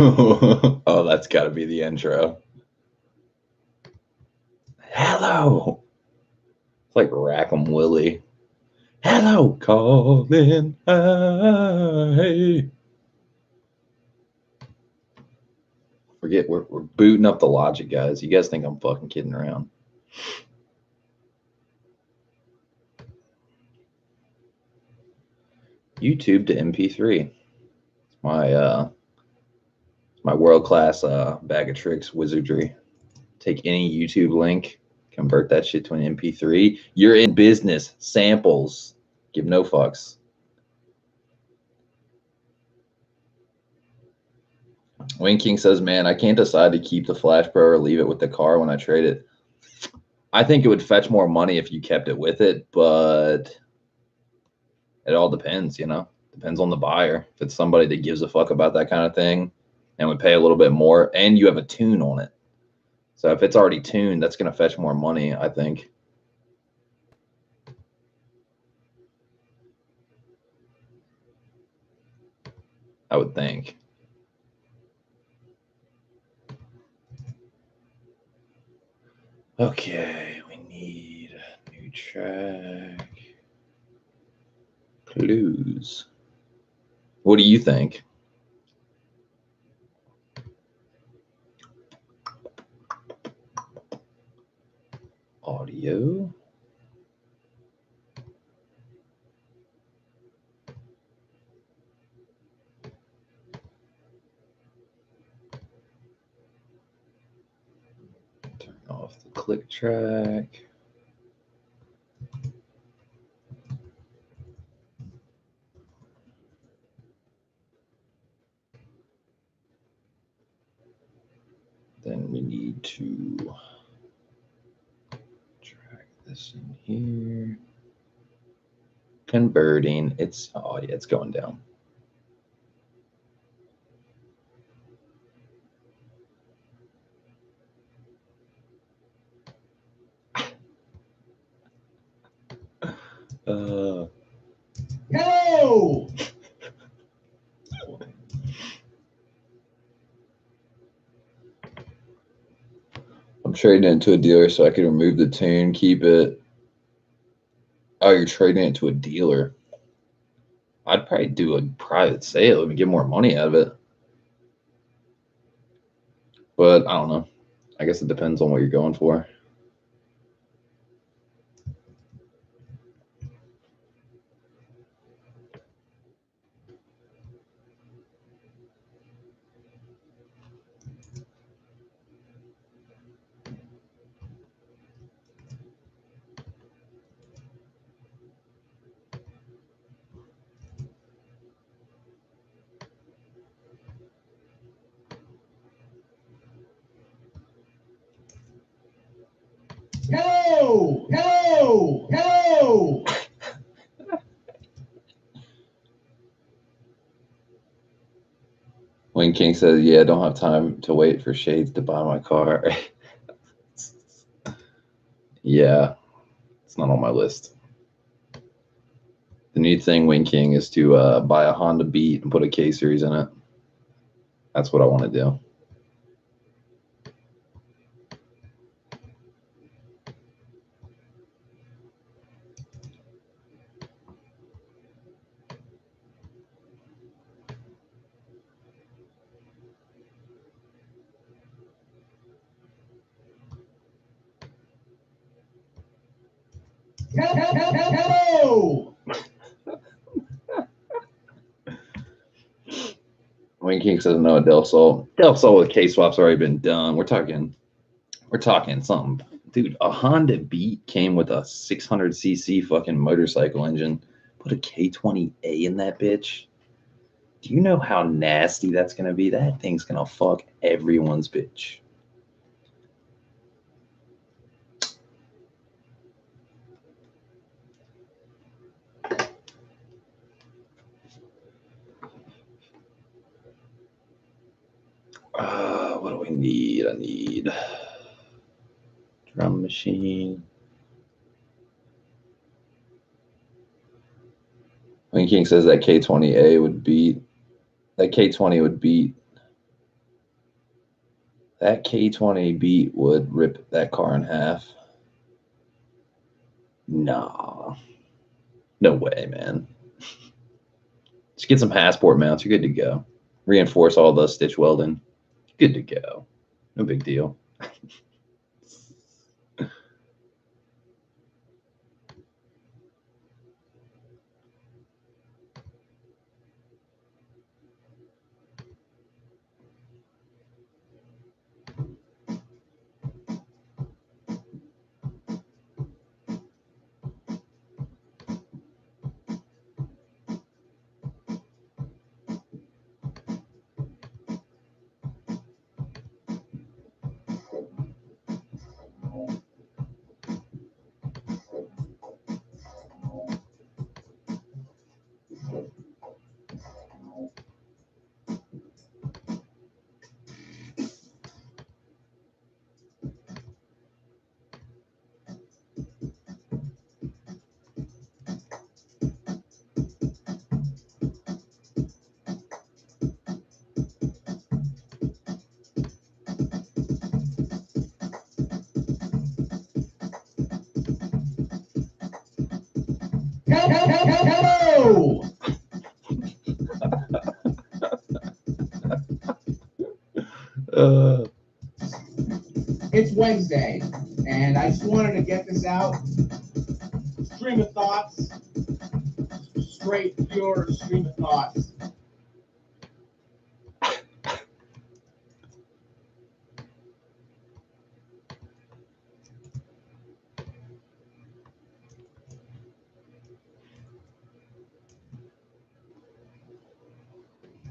Oh, that's got to be the intro. Hello. It's like Rackham Willie. Hello, Colin. Hey. Forget, we're booting up the Logic, guys. You guys think I'm fucking kidding around. YouTube to MP3. It's my world-class bag of tricks wizardry. Take any YouTube link, convert that shit to an MP3. You're in business. Samples. Give no fucks. Winking says, man, I can't decide to keep the Flash Pro or leave it with the car when I trade it. I think it would fetch more money if you kept it with it, but it all depends, you know? Depends on the buyer. If it's somebody that gives a fuck about that kind of thing and would pay a little bit more, and you have a tune on it. So if it's already tuned, that's going to fetch more money, I think. I would think. Okay, we need a new track. Clues. What do you think? Audio. Turn off the click track. Then we need to drag this in here. Converting. It's, oh yeah, it's going down.
Hello!
I'm trading it into a dealer so I can remove the tune, keep it. Oh, you're trading it to a dealer. I'd probably do a private sale and get more money out of it. But I don't know. I guess it depends on what you're going for.
Hello! Hello! Hello!
Wayne King says, yeah, I don't have time to wait for shades to buy my car. Yeah, it's not on my list. The new thing, Wayne King, is to buy a Honda Beat and put a K-Series in it. That's what I want to do.
Hello!
Wayne King says no, Del Sol. Del Sol with K-Swap's already been done. We're talking something. Dude, a Honda Beat came with a 600cc fucking motorcycle engine. Put a K20A in that bitch. Do you know how nasty that's going to be? That thing's going to fuck everyone's bitch. What do we need? I need drum machine. Wayne King says that K20A would beat. That K20 would beat. That K20 beat would rip that car in half. Nah. No way, man. Just get some Passport mounts. You're good to go. Reinforce all the stitch welding. Good to go. No big deal.
It's Wednesday, and I just wanted to get this out. Stream of thoughts. Straight, pure stream of thoughts.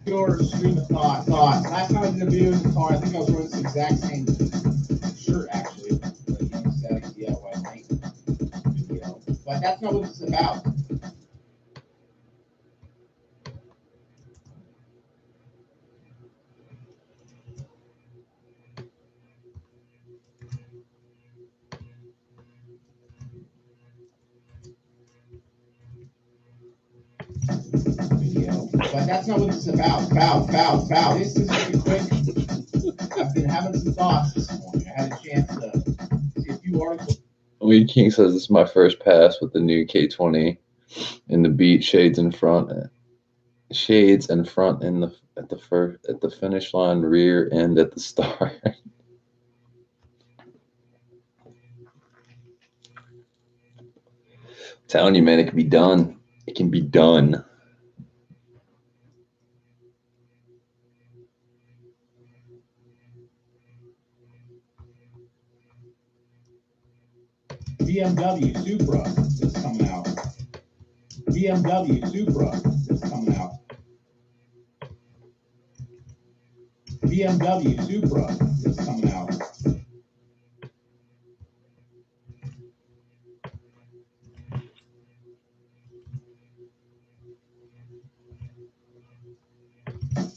Pure stream of thoughts. Last time I did a video in the car, I think I was wearing this exact same shirt, actually. But that's not what this is about. But that's not what this is about. This is just a quick. I've been having some thoughts this morning. I had a chance to see a few articles.
Weed King says this is my first pass with the new K20 in the beat, shades in front in the at the finish line, rear end at the start. Telling you, man, it can be done. It can be done.
BMW Supra is coming out. BMW Supra is coming out. BMW Supra is coming out.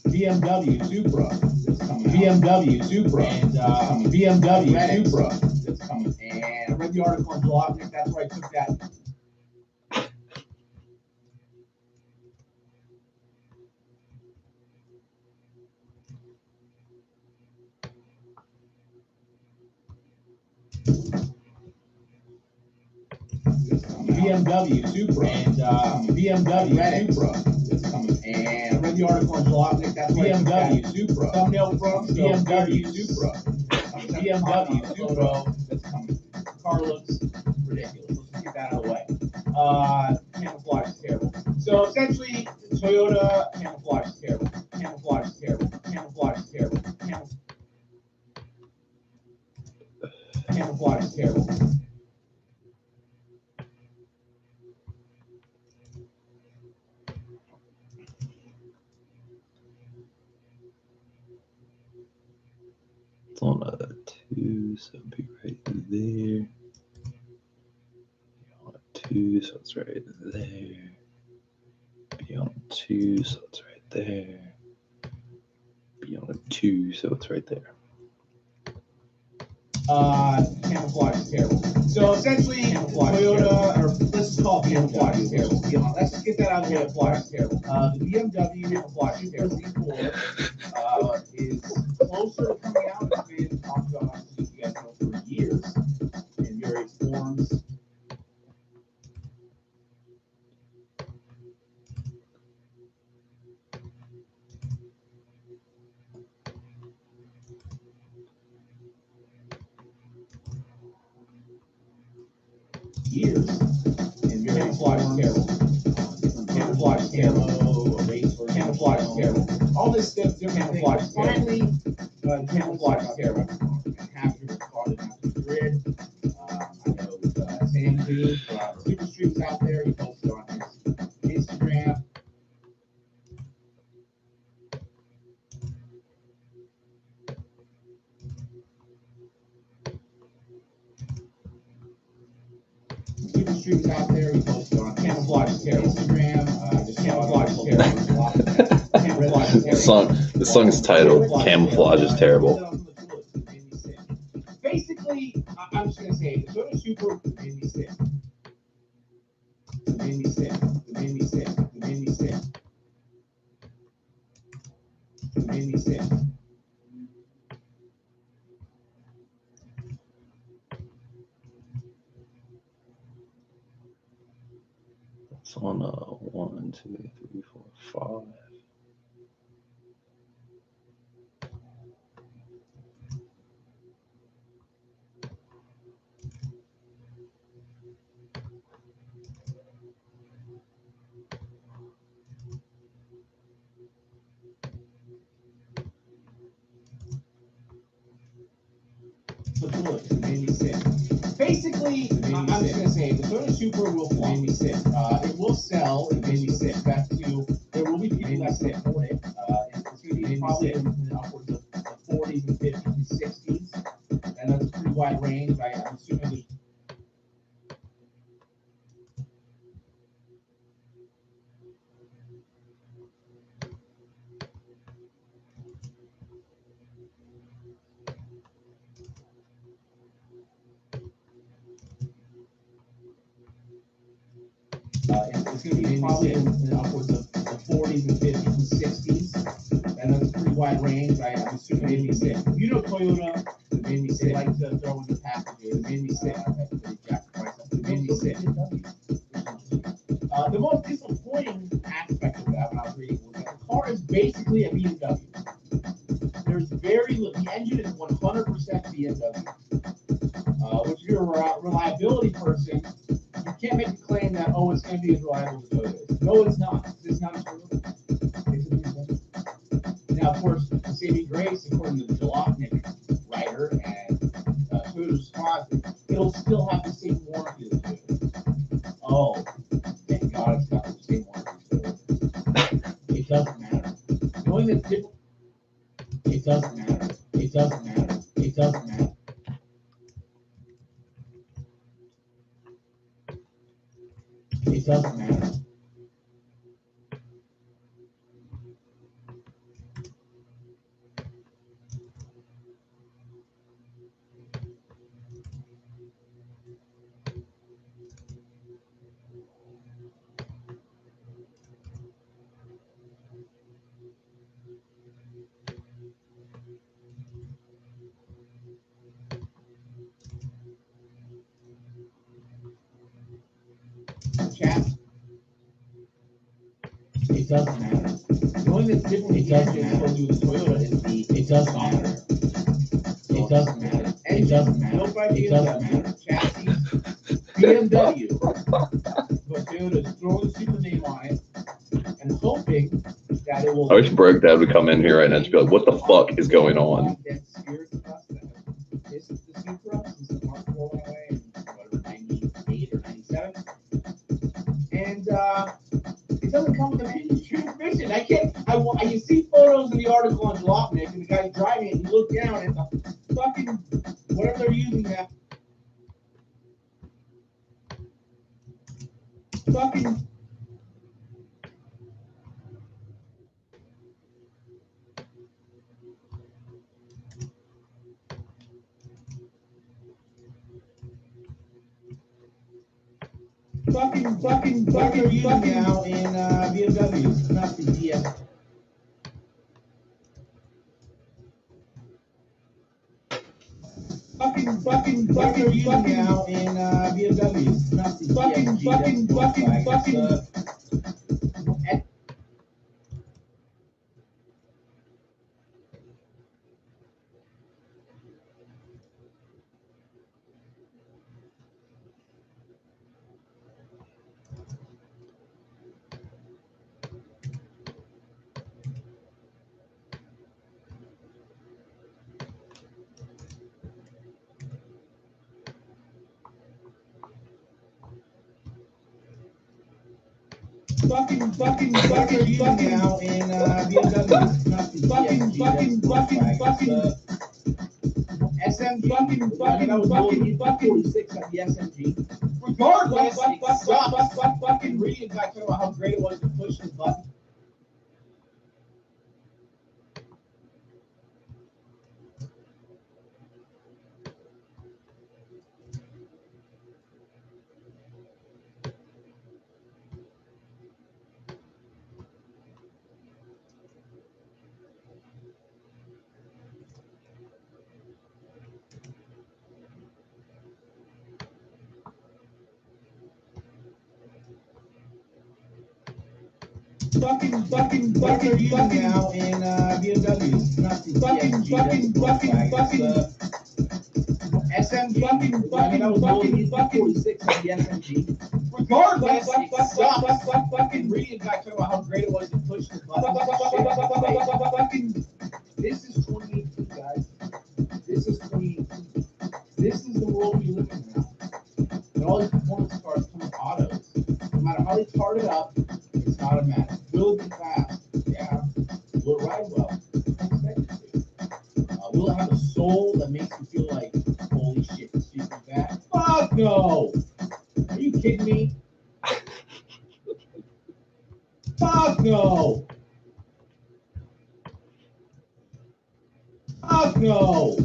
BMW Supra is coming out. BMW Supra and BMW Supra is coming. And I read the article on Jalopnik. That's where I took that. BMW Supra and BMW Supra is coming. And I read the article on Jalopnik. That's where BMW Supra. Thumbnail from BMW Supra. BMW Supra that's coming. The car looks ridiculous. Let's just get that out of the way. Camouflage is terrible. So essentially, Toyota camouflage is terrible. Camouflage is terrible. Camouflage is terrible. Camouflage is terrible.
It's on a 2, so it'll be right there. On a 2, so it's right there. Be on a 2, so it's right there. Be on a 2, so it's right there.
Camouflage is terrible. So essentially, Toyota, or let's just call it camouflage is terrible. Let's just get that out of the way. Camouflage is terrible. The BMW camouflage is terrible. Is closer to coming out. It's been talked about, you guys know, for years in various forms. Years and camouflage is terrible. Camouflage is terrible. Camouflage is terrible. All this stuff, camouflage is finally camouflage is terrible. And after the car that went to the grid, I know Sam too, Super Streams out there. He posted on his Instagram. Super Streams out there. He posted on camouflage is terrible. Instagram. Just camouflage is terrible.
This song is titled "Camouflage is Terrible."
Basically, I'm just gonna say the Toyota Supra made me sick. It made me sick. It made me sick. It made me sick. It made me sick.
It's on 1, 2, 3, 4, 5.
The bullet made me sick. Basically, I'm just gonna say the Toyota Supra will made me sick. It will sell. It made me sick. Back to there will be people that sick for it. It's gonna be probably in upwards of the 40s and 50s and 60s, and that's a pretty wide range. I'm assuming there's it's going to be probably in upwards of the 40s and 50s and 60s, and that's a pretty wide range. I'm assuming made me sick. You know Toyota, it made me sick. They like to throw in the packages. It made me sick. It made me sick. The most disappointing aspect of that when I was reading was that the car is basically a BMW. There's very little. The engine is 100% BMW, which if you're a reliability person, you can't make a claim that, oh, it's going to be as reliable as Toyota is. No, it's not. It's not a Toyota. It's a BMW. Now, of course, the saving grace, according to the Jalopnik writer and Toyota's sponsor, it'll still have the same warranty as Toyota. Oh, thank God it's got the same warranty as Toyota. It doesn't matter. Knowing that it doesn't matter. It doesn't matter. It doesn't matter. It doesn't matter. Chat. It doesn't matter. The only thing that's different with the engine as you with the Toyota is it doesn't matter. It doesn't matter. It doesn't matter. It doesn't matter. Chassis, BMW, but Toyota's throwing the Supra name on it and hoping that it will.
I wish Breakdad would come in here right now and just be like, "What the fuck is going on?"
This is the Supra since the Mark IV went away in whatever 98 or 97, and it doesn't come with a manual transmission. I can't. You see photos in the article on Jalopnik, and the guy's driving it, and you look down at the fucking whatever they're using now. Fucking. Fucking using now in BMWs, not the DS. Fucking using now in BMWs, not the fucking. Fucking using now in BMWs, not the fucking. SMG, fucking 46 on the SMG. Regardless, fucking reading guy talking about how great it was to push the button. Fucking using now in BMW. BMW. Not the
Fucking
SMG, that was fucking 46 on the SMG. Regardless, it sucks. Fucking reading guy talking about how great it was to push the button. This is 2018, guys. This is 2018. This is the world we live in now. And all these performance cars come with autos. No matter how they tart it up, it's not automatic. Will it be fast? Yeah. Will it ride well? Will it have a soul that makes you feel like, holy shit, this shit is bad? Fuck no! Are you kidding me? Fuck no! Fuck no!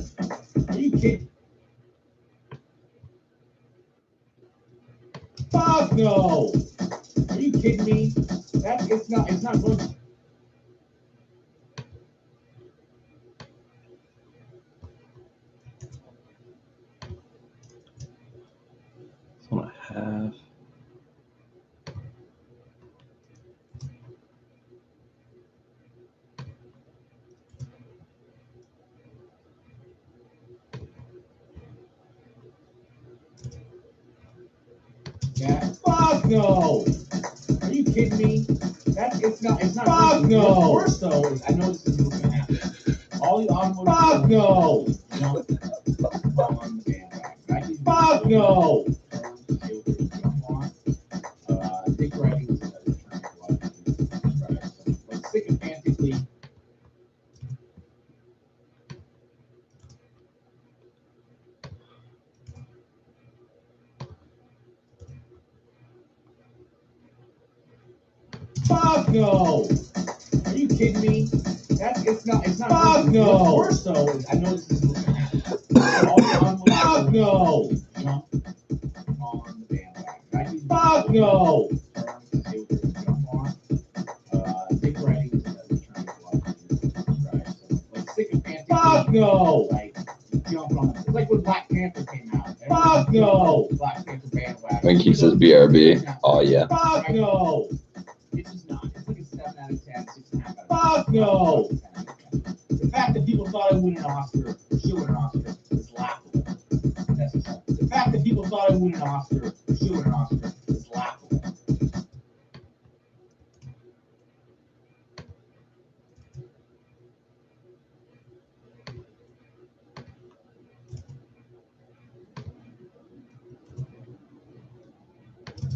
Are you kidding? Fuck no! Are you kidding me? It's not going to.
It's on a half.
Yeah. Fuck no! Are you kidding me? It's not. Fuck no! What's worse though is I know this is what's gonna happen. All the automotive. Fuck no! You know, on the bandwagon. Fuck no! Dick riding is another term for a lot of people. Like sycophantically. Fuck no! Are you kidding me? It's not. Fuck no! What's worse though is I know this is what's gonna happen. Fuck no! You know, on the bandwagon. Fuck no! Dick riding is another term for a lot of people. Like sycophantically. Fuck no! Like jumping on the. It's like when Black Panther came out. Fuck no! Black Panther bandwagon.
I think he says BRB. Oh yeah.
Fuck no! It's just not. It's like a 7 out of 10, 6.5 out of 10. Fuck no! The fact that people thought I would win an Oscar, or should win an Oscar, is laughable. That's the point. The fact that people thought I would win an Oscar, or should win an Oscar, is laughable.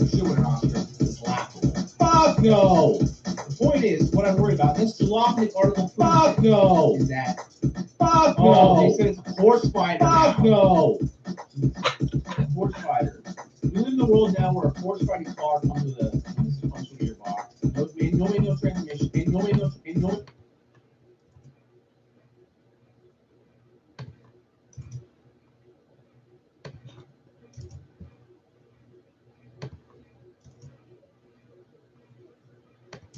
Should win an Oscar, is laughable. Fuck no! The point is, what I'm worried about, this Jalopnik article fuck no! Is that fuck no! They said it's a horse fighter. Fuck no! Horse fighter. We live in a world now where a horse fighting car comes with a sequential gearbox. No transmission. No.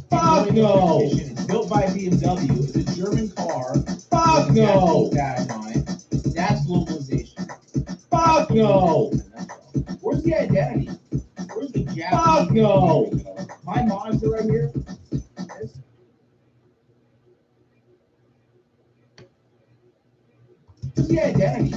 Fuck no! It's built by BMW. It's a German car. Fuck no! That's globalization. Fuck no! Where's the identity? Where's the Japanese? Fuck no! My monitor right here. Where's the identity?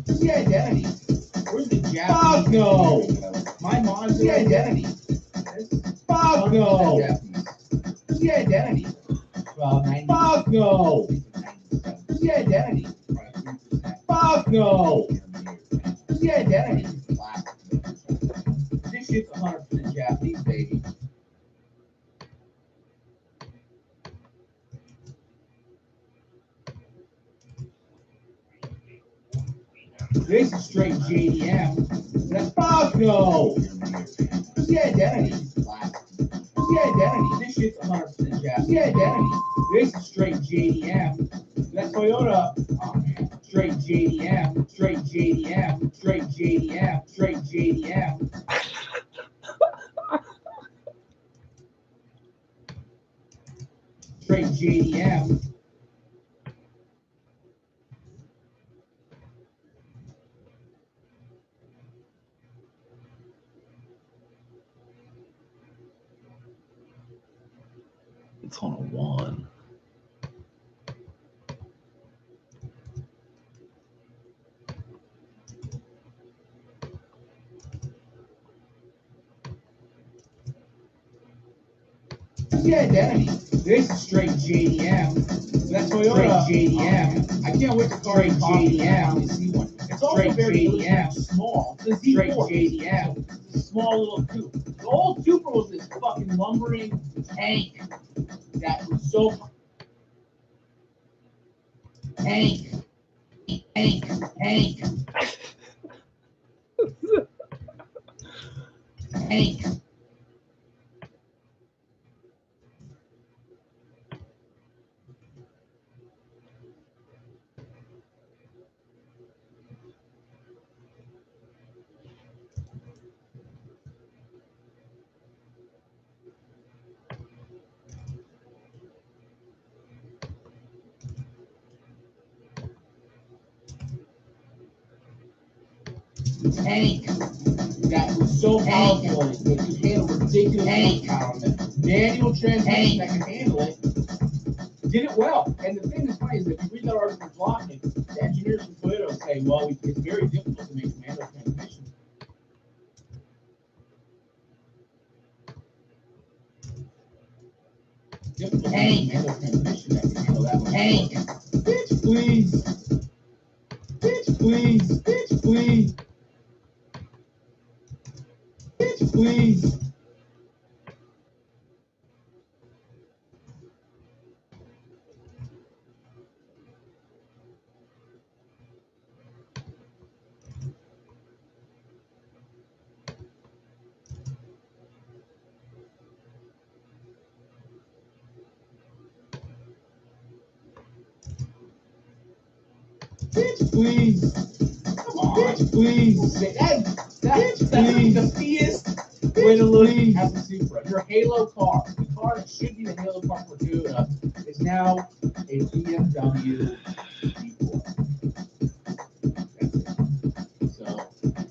Where's the identity? Where's the Japanese? Fuck no! My monitor. Where's the identity? Fuck no! Where's the identity? Well, 90. Fuck no! Where's the identity? Fuck no! Where's the identity? This shit's 100% Japanese, baby. This is straight JDM. That's fuck no! shit's 100% Japanese. The identity. This is straight JDM. That Toyota. Oh man. Straight JDM. Straight JDM. Straight JDM. Straight JDM. Straight JDM.
It's on a 1.
The identity. This is straight JDM. That Toyota. Straight JDM. I can't wait to car straight JDM. See one. It's also straight very JDM. Small. The Z4. Straight JDM. Small little coupe. The old Super was this fucking lumbering tank that was so tank. Tank that was so powerful that could handle ridiculous horsepower. Manual transmission that can handle it did it well. And the thing that's funny is that if you read that article from Blockman, the engineers from Toyota say, well, it's very difficult to make a manual transmission. Difficult to make a manual transmission that can handle that much. Bitch, please. Bitch, please. Bitch, please. Bitch, please. Bitch, please. Come on. Bitch, please. That's the feest way to look at the Supra. Your Halo car, the car that should be the Halo car for Toyota, is now a BMW G4. That's it. So,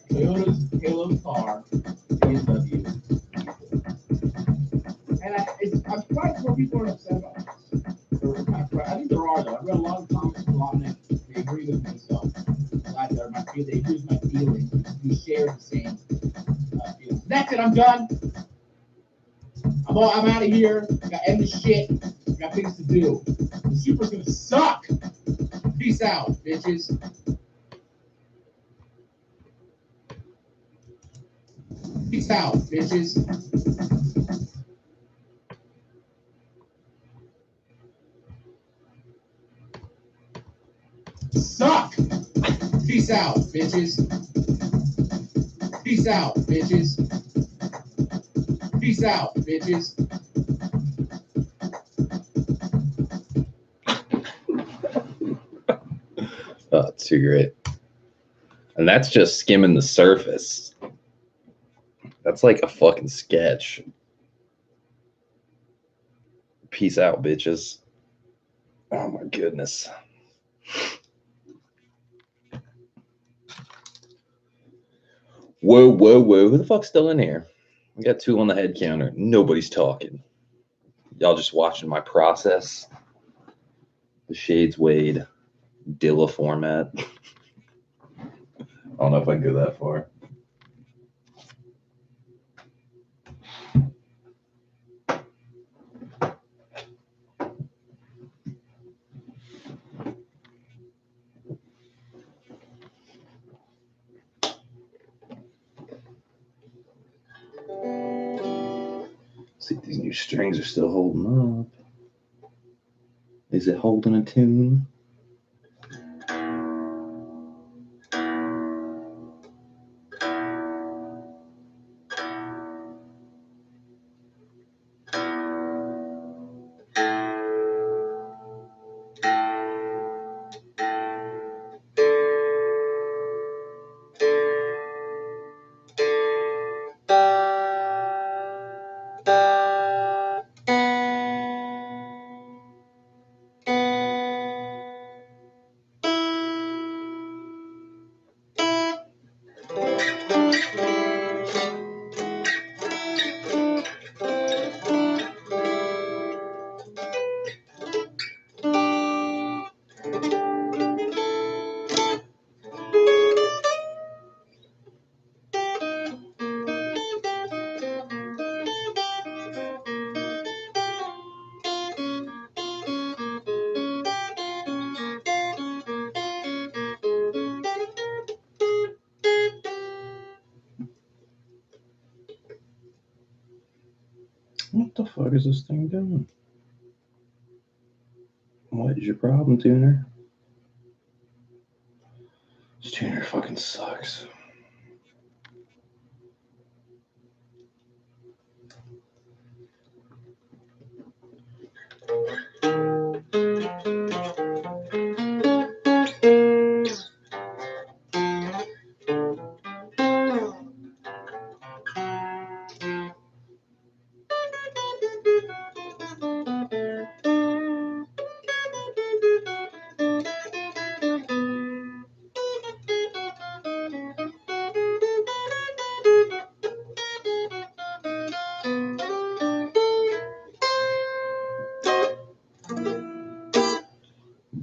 Toyota's Halo car, BMW G4. And I'm surprised more people aren't upset about this. I think there are, though. I read a lot of comments from a lot of them. They agree with me, so I'm glad they agree with my feelings. We share the same feelings. That's it. I'm done. I'm out of here. Got to end this shit. Got things to do. The Supra's gonna suck. Peace out, bitches. Peace out, bitches. Suck. Peace out, bitches. Peace out, bitches. Peace out, bitches.
Oh, it's too great. And that's just skimming the surface. That's like a fucking sketch. Peace out, bitches. Oh my goodness. Whoa, whoa, whoa. Who the fuck's still in here? We got 2 on the head counter. Nobody's talking. Y'all just watching my process. The Shades Wade Dilla format. I don't know if I can go that far. See if these new strings are still holding up. Is it holding a tune? What the fuck is this thing doing? What is your problem, tuner? This tuner fucking sucks.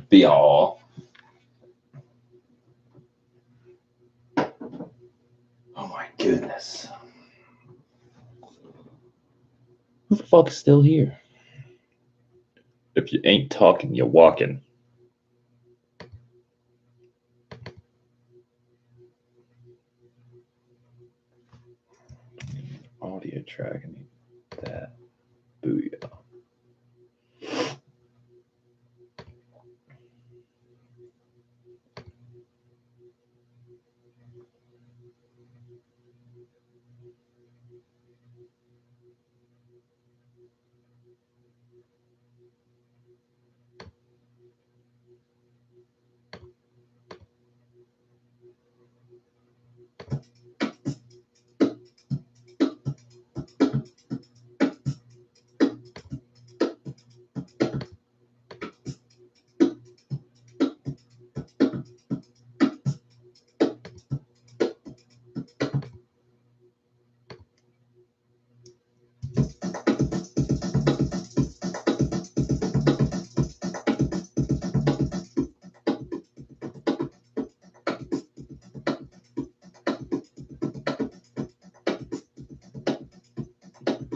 Be all. Oh my goodness. Who the fuck is still here? If you ain't talking, you're walking. Audio track, I need that. Booyah.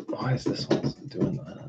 Why is this one doing that?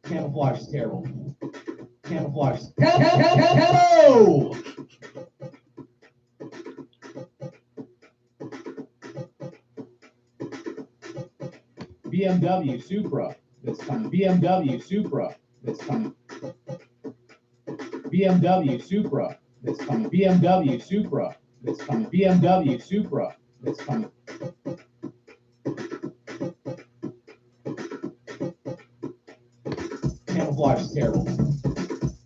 Camouflage is terrible. Camouflage is terrible. BMW Supra that's coming. BMW Supra that's coming. BMW Supra that's coming. BMW Supra that's coming. BMW Supra that's coming. Camouflage is terrible.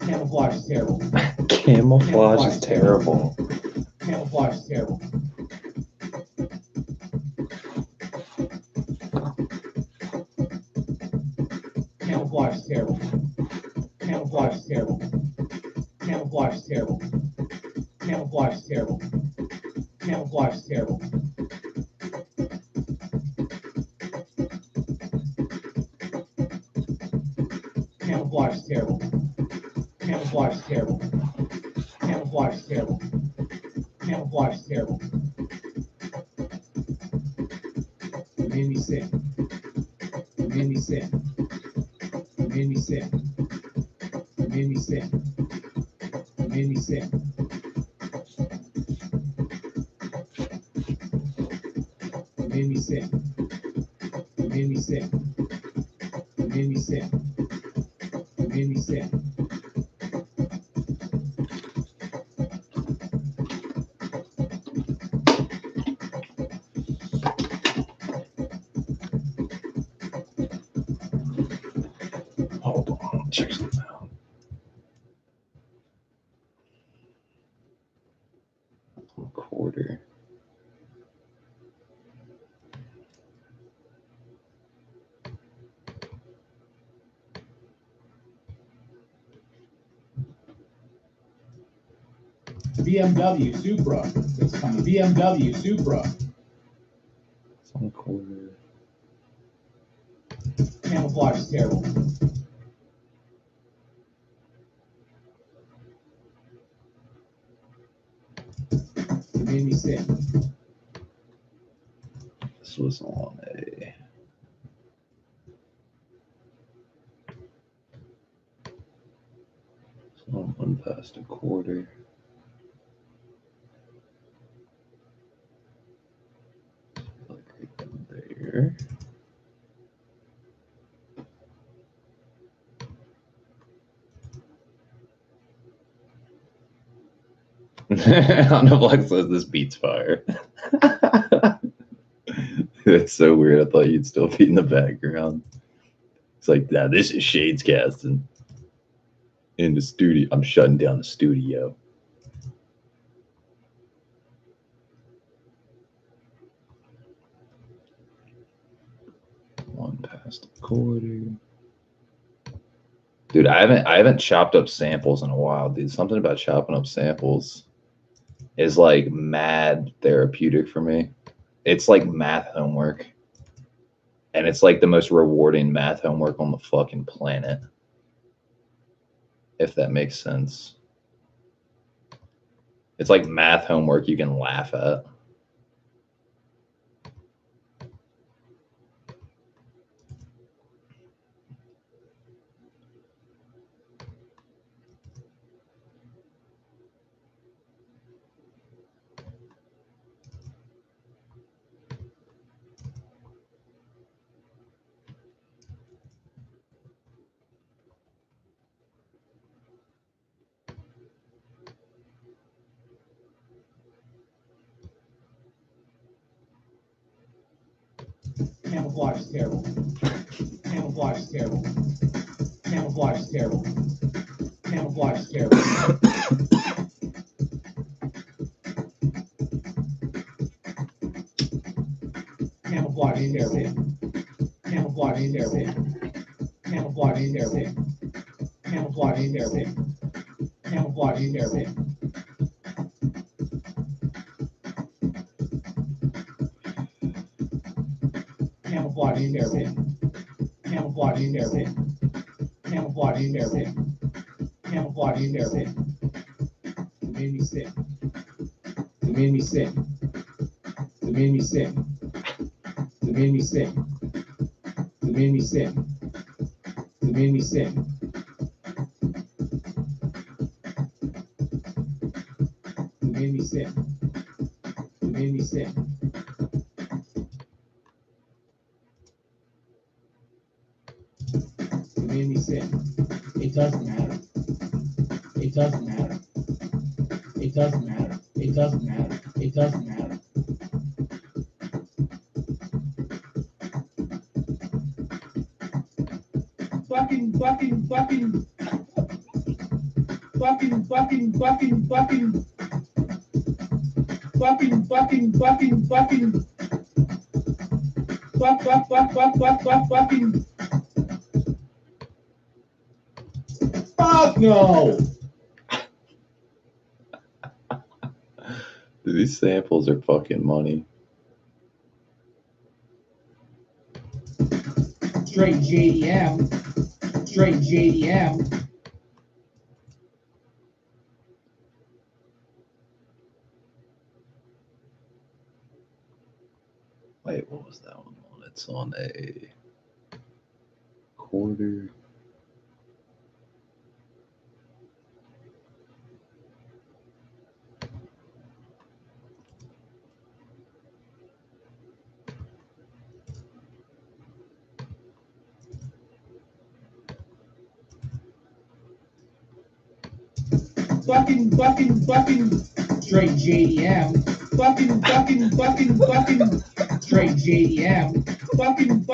Camouflage is terrible.
Camouflage is terrible.
Camouflage is terrible. Camouflage is terrible. Camouflage is terrible. Camouflage is terrible. Camouflage is terrible. Camouflage is terrible. Camouflage is terrible. Camouflage is terrible. Camouflage is terrible. Camouflage is terrible. You made me sick. You made me sick. You made me sick. You made me sick. You made me sick. You made me sick. You made me sick. You made me sick. You made me sick.
Hold on, check something out. Quarter.
BMW Supra. It's coming. BMW Supra.
It's on quarter.
Camouflage is terrible. You made me sick.
This was on a. It's on one past a quarter. Like right down there. On the block says this beats fire. That's so weird. I thought you'd still be in the background. It's like, nah, this is Shades casting in the studio. I'm shutting down the studio. One past a quarter. Dude, I haven't chopped up samples in a while, dude. Something about chopping up samples is like mad therapeutic for me. It's like math homework. And it's like the most rewarding math homework on the fucking planet. If that makes sense. It's like math homework you can laugh at.
Camouflage is terrible. Camouflage is terrible. Camouflage is terrible. Camouflage is terrible. Camouflage is terrible. Camouflage is terrible. Camouflage is terrible. Camouflage is terrible. Camouflage is terrible. Camouflage is terrible. Camouflage is terrible. Camouflage is terrible. Camouflage is terrible. You made me sick. You made me sick. You made me sick. You made me sick. You made me sick. You made me sick. You made me sick. You made me sick. You made me sick. It doesn't matter. It doesn't matter. It doesn't matter. It doesn't matter. It doesn't matter. Fucking. Fucking. Fuck. Fuck no.
Dude, these samples are fucking money.
Straight JDM. Straight JDM.
Wait, what was that one on? It's on a quarter.
Fucking straight JDM. Fucking straight JDM. Fucking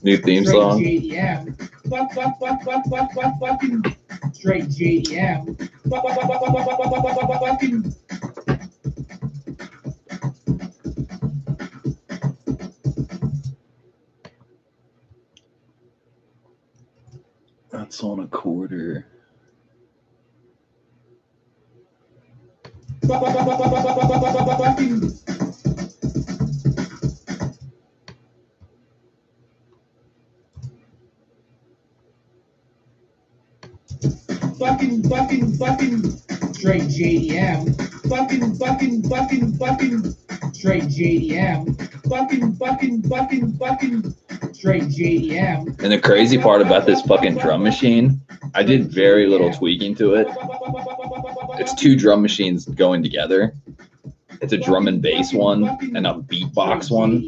New theme
straight
song.
JDM. Fucking straight JDM. Fucking.
That's on a quarter.
Fucking straight JDM. Fucking straight JDM. Fucking straight JDM.
And the crazy part about this fucking drum machine, I did very little tweaking to it. It's two drum machines going together. It's a drum and bass one and a beatbox one.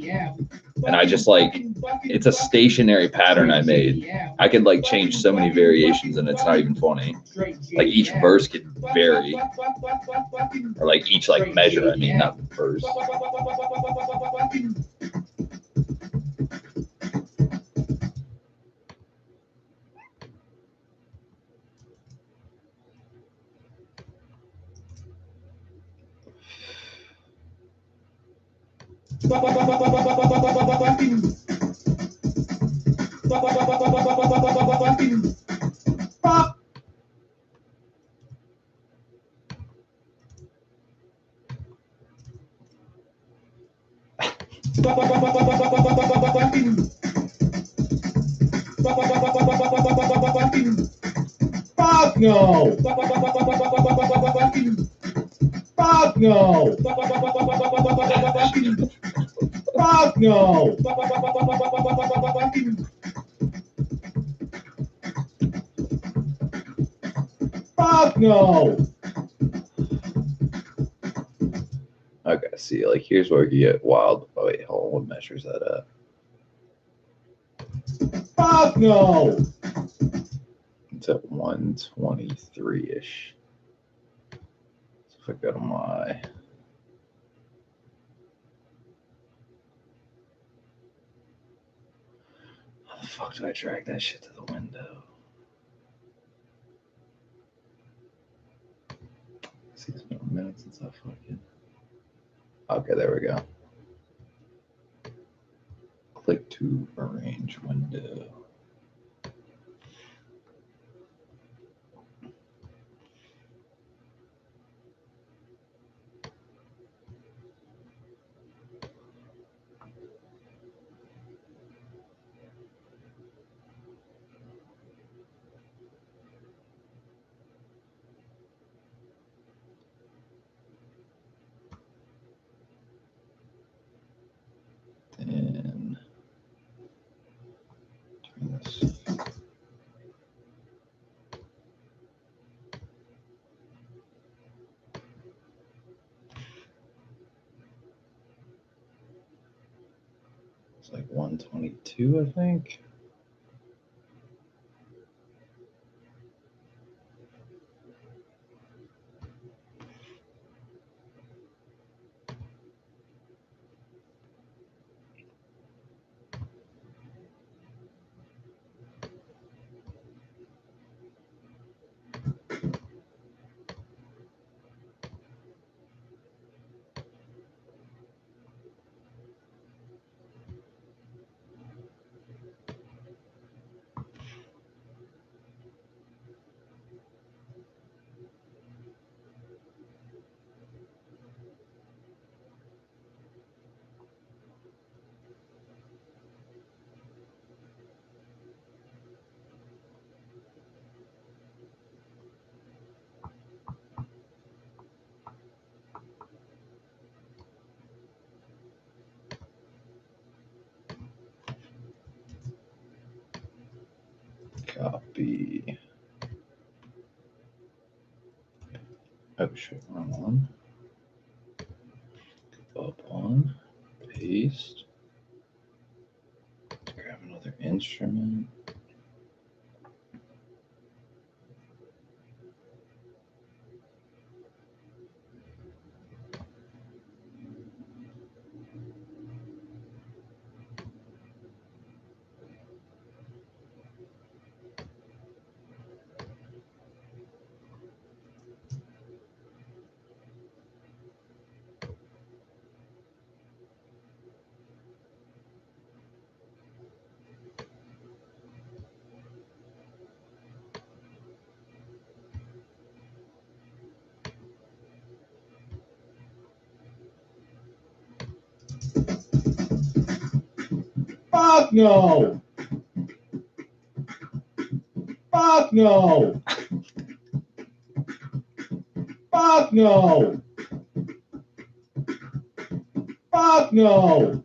And I just like, it's a stationary pattern I made. I could like change so many variations and it's not even funny. Like each verse could vary. Or like each like measure, I mean, not verse.
Fuck no! Fuck no! Fuck no! Fuck no!
Okay, see, like here's where you get wild. Oh wait, hold on, what measures that at?
Fuck no!
It's at 123-ish. So if I go to my how the fuck did I drag that shit to the window? See, it's been a minute since I fucking. Okay, there we go. Click to arrange window. And turn this. It's like 122, I think. Copy. Oh shit, wrong one. Up on. Paste. Grab another instrument.
Fuck no! Fuck no! Fuck no! Fuck no!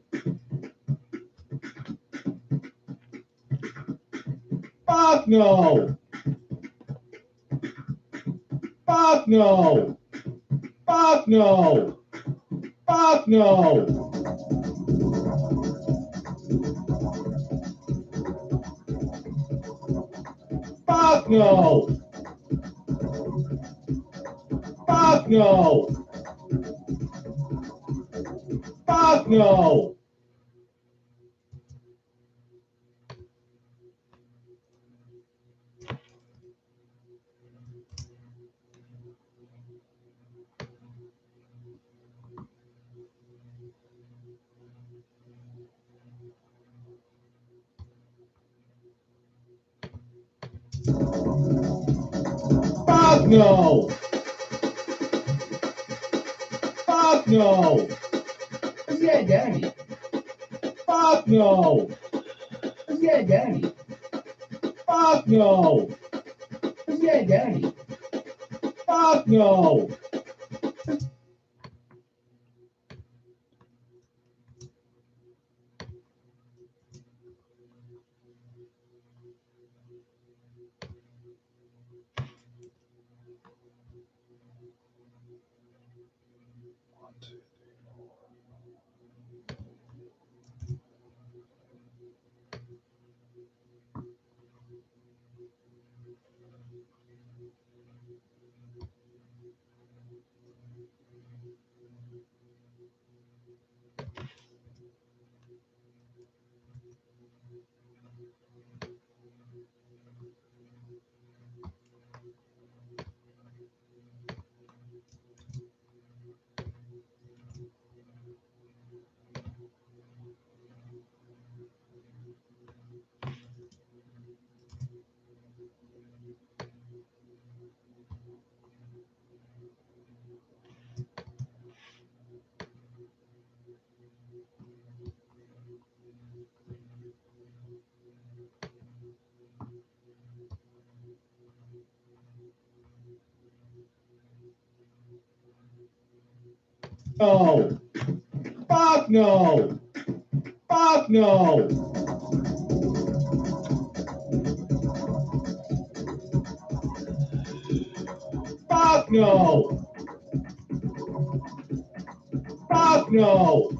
Fuck no! Fuck no! Fuck no! Fuck no! Fuck no! Fuck no! Fuck no! Fuck no! Fuck no! What's the identity? Fuck no! What's the identity? Fuck no! What's the identity? Fuck no! No! Fuck no! Fuck no! Fuck no! Fuck no!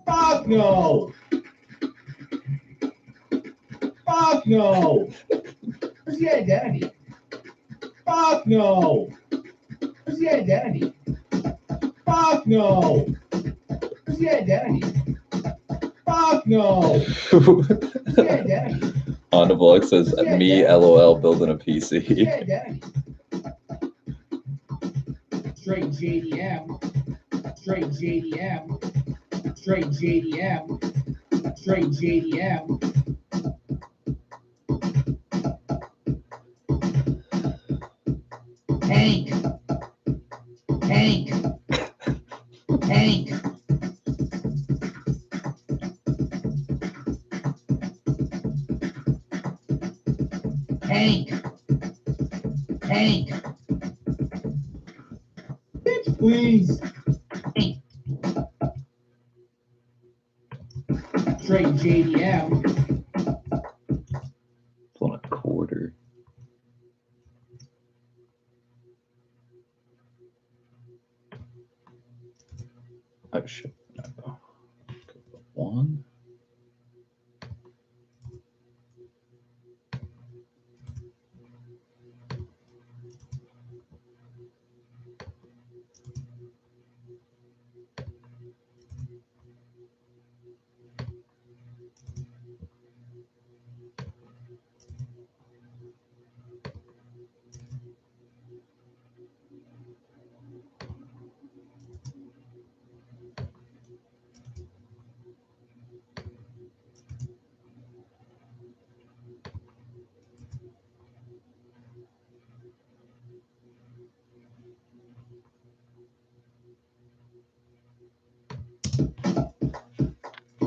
Fuck no! Fuck no! Where's the identity? Fuck no! Where's the identity? Fuck no! Where's the identity? Fuck no! Where's the identity?
On the blog says me LOL building a PC.
Where's the identity? Straight JDM. Straight JDM. Straight JDM. Straight JDM. Hank. Hank. Hank. Hank. Hank. Bitch, please. Straight JDM.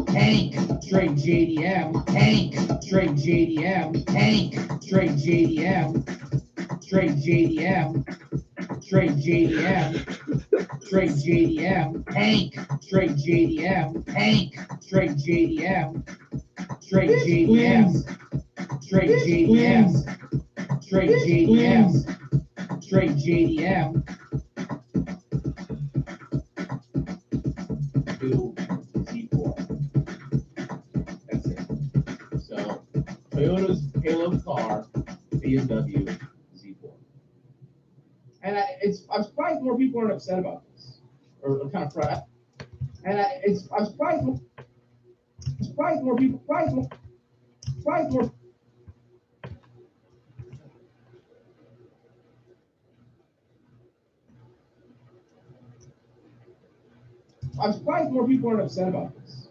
Hank, straight JDM. Hank, straight JDM. Hank, straight JDM. Straight JDM. Straight JDM. Straight JDM. Hank, straight JDM. Hank, straight JDM. Straight JDM. Straight JDM. Straight JDM. Straight JDM. To Z4. That's it. So Toyota's Halo car, BMW Z4. And I'm surprised more people aren't upset about this, or kind of frustrated. And I'm surprised more people, surprised more. I'm surprised more people aren't upset about this.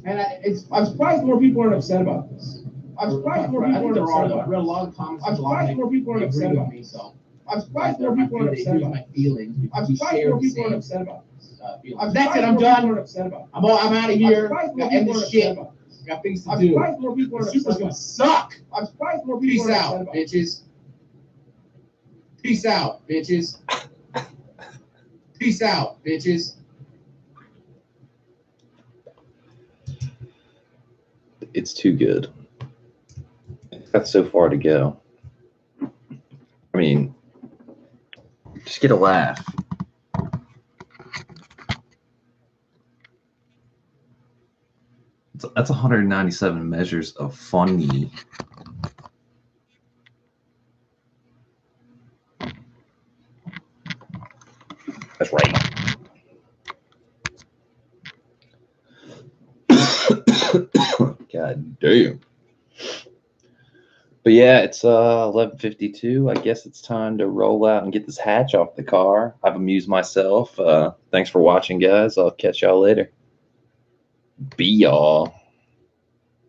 And I'm surprised more people aren't upset about this. I'm surprised more people aren't upset about it. I read a lot of comments. I'm surprised more people aren't upset about me. So I'm surprised more people aren't upset about my feelings. I'm surprised more people aren't upset about this. That's it. I'm done. I'm out of here. Got end this shit. Got things to do. I'm surprised more people aren't upset. Super's gonna suck. I'm surprised more people aren't upset about it. Peace out, bitches. Peace out, bitches. Peace out, bitches.
It's too good. It's got so far to go. I mean, just get a laugh. That's 197 measures of funny. That's right. God damn. But yeah, it's 11:52. I guess it's time to roll out and get this hatch off the car. I've amused myself. Thanks for watching, guys. I'll catch y'all later. Be y'all.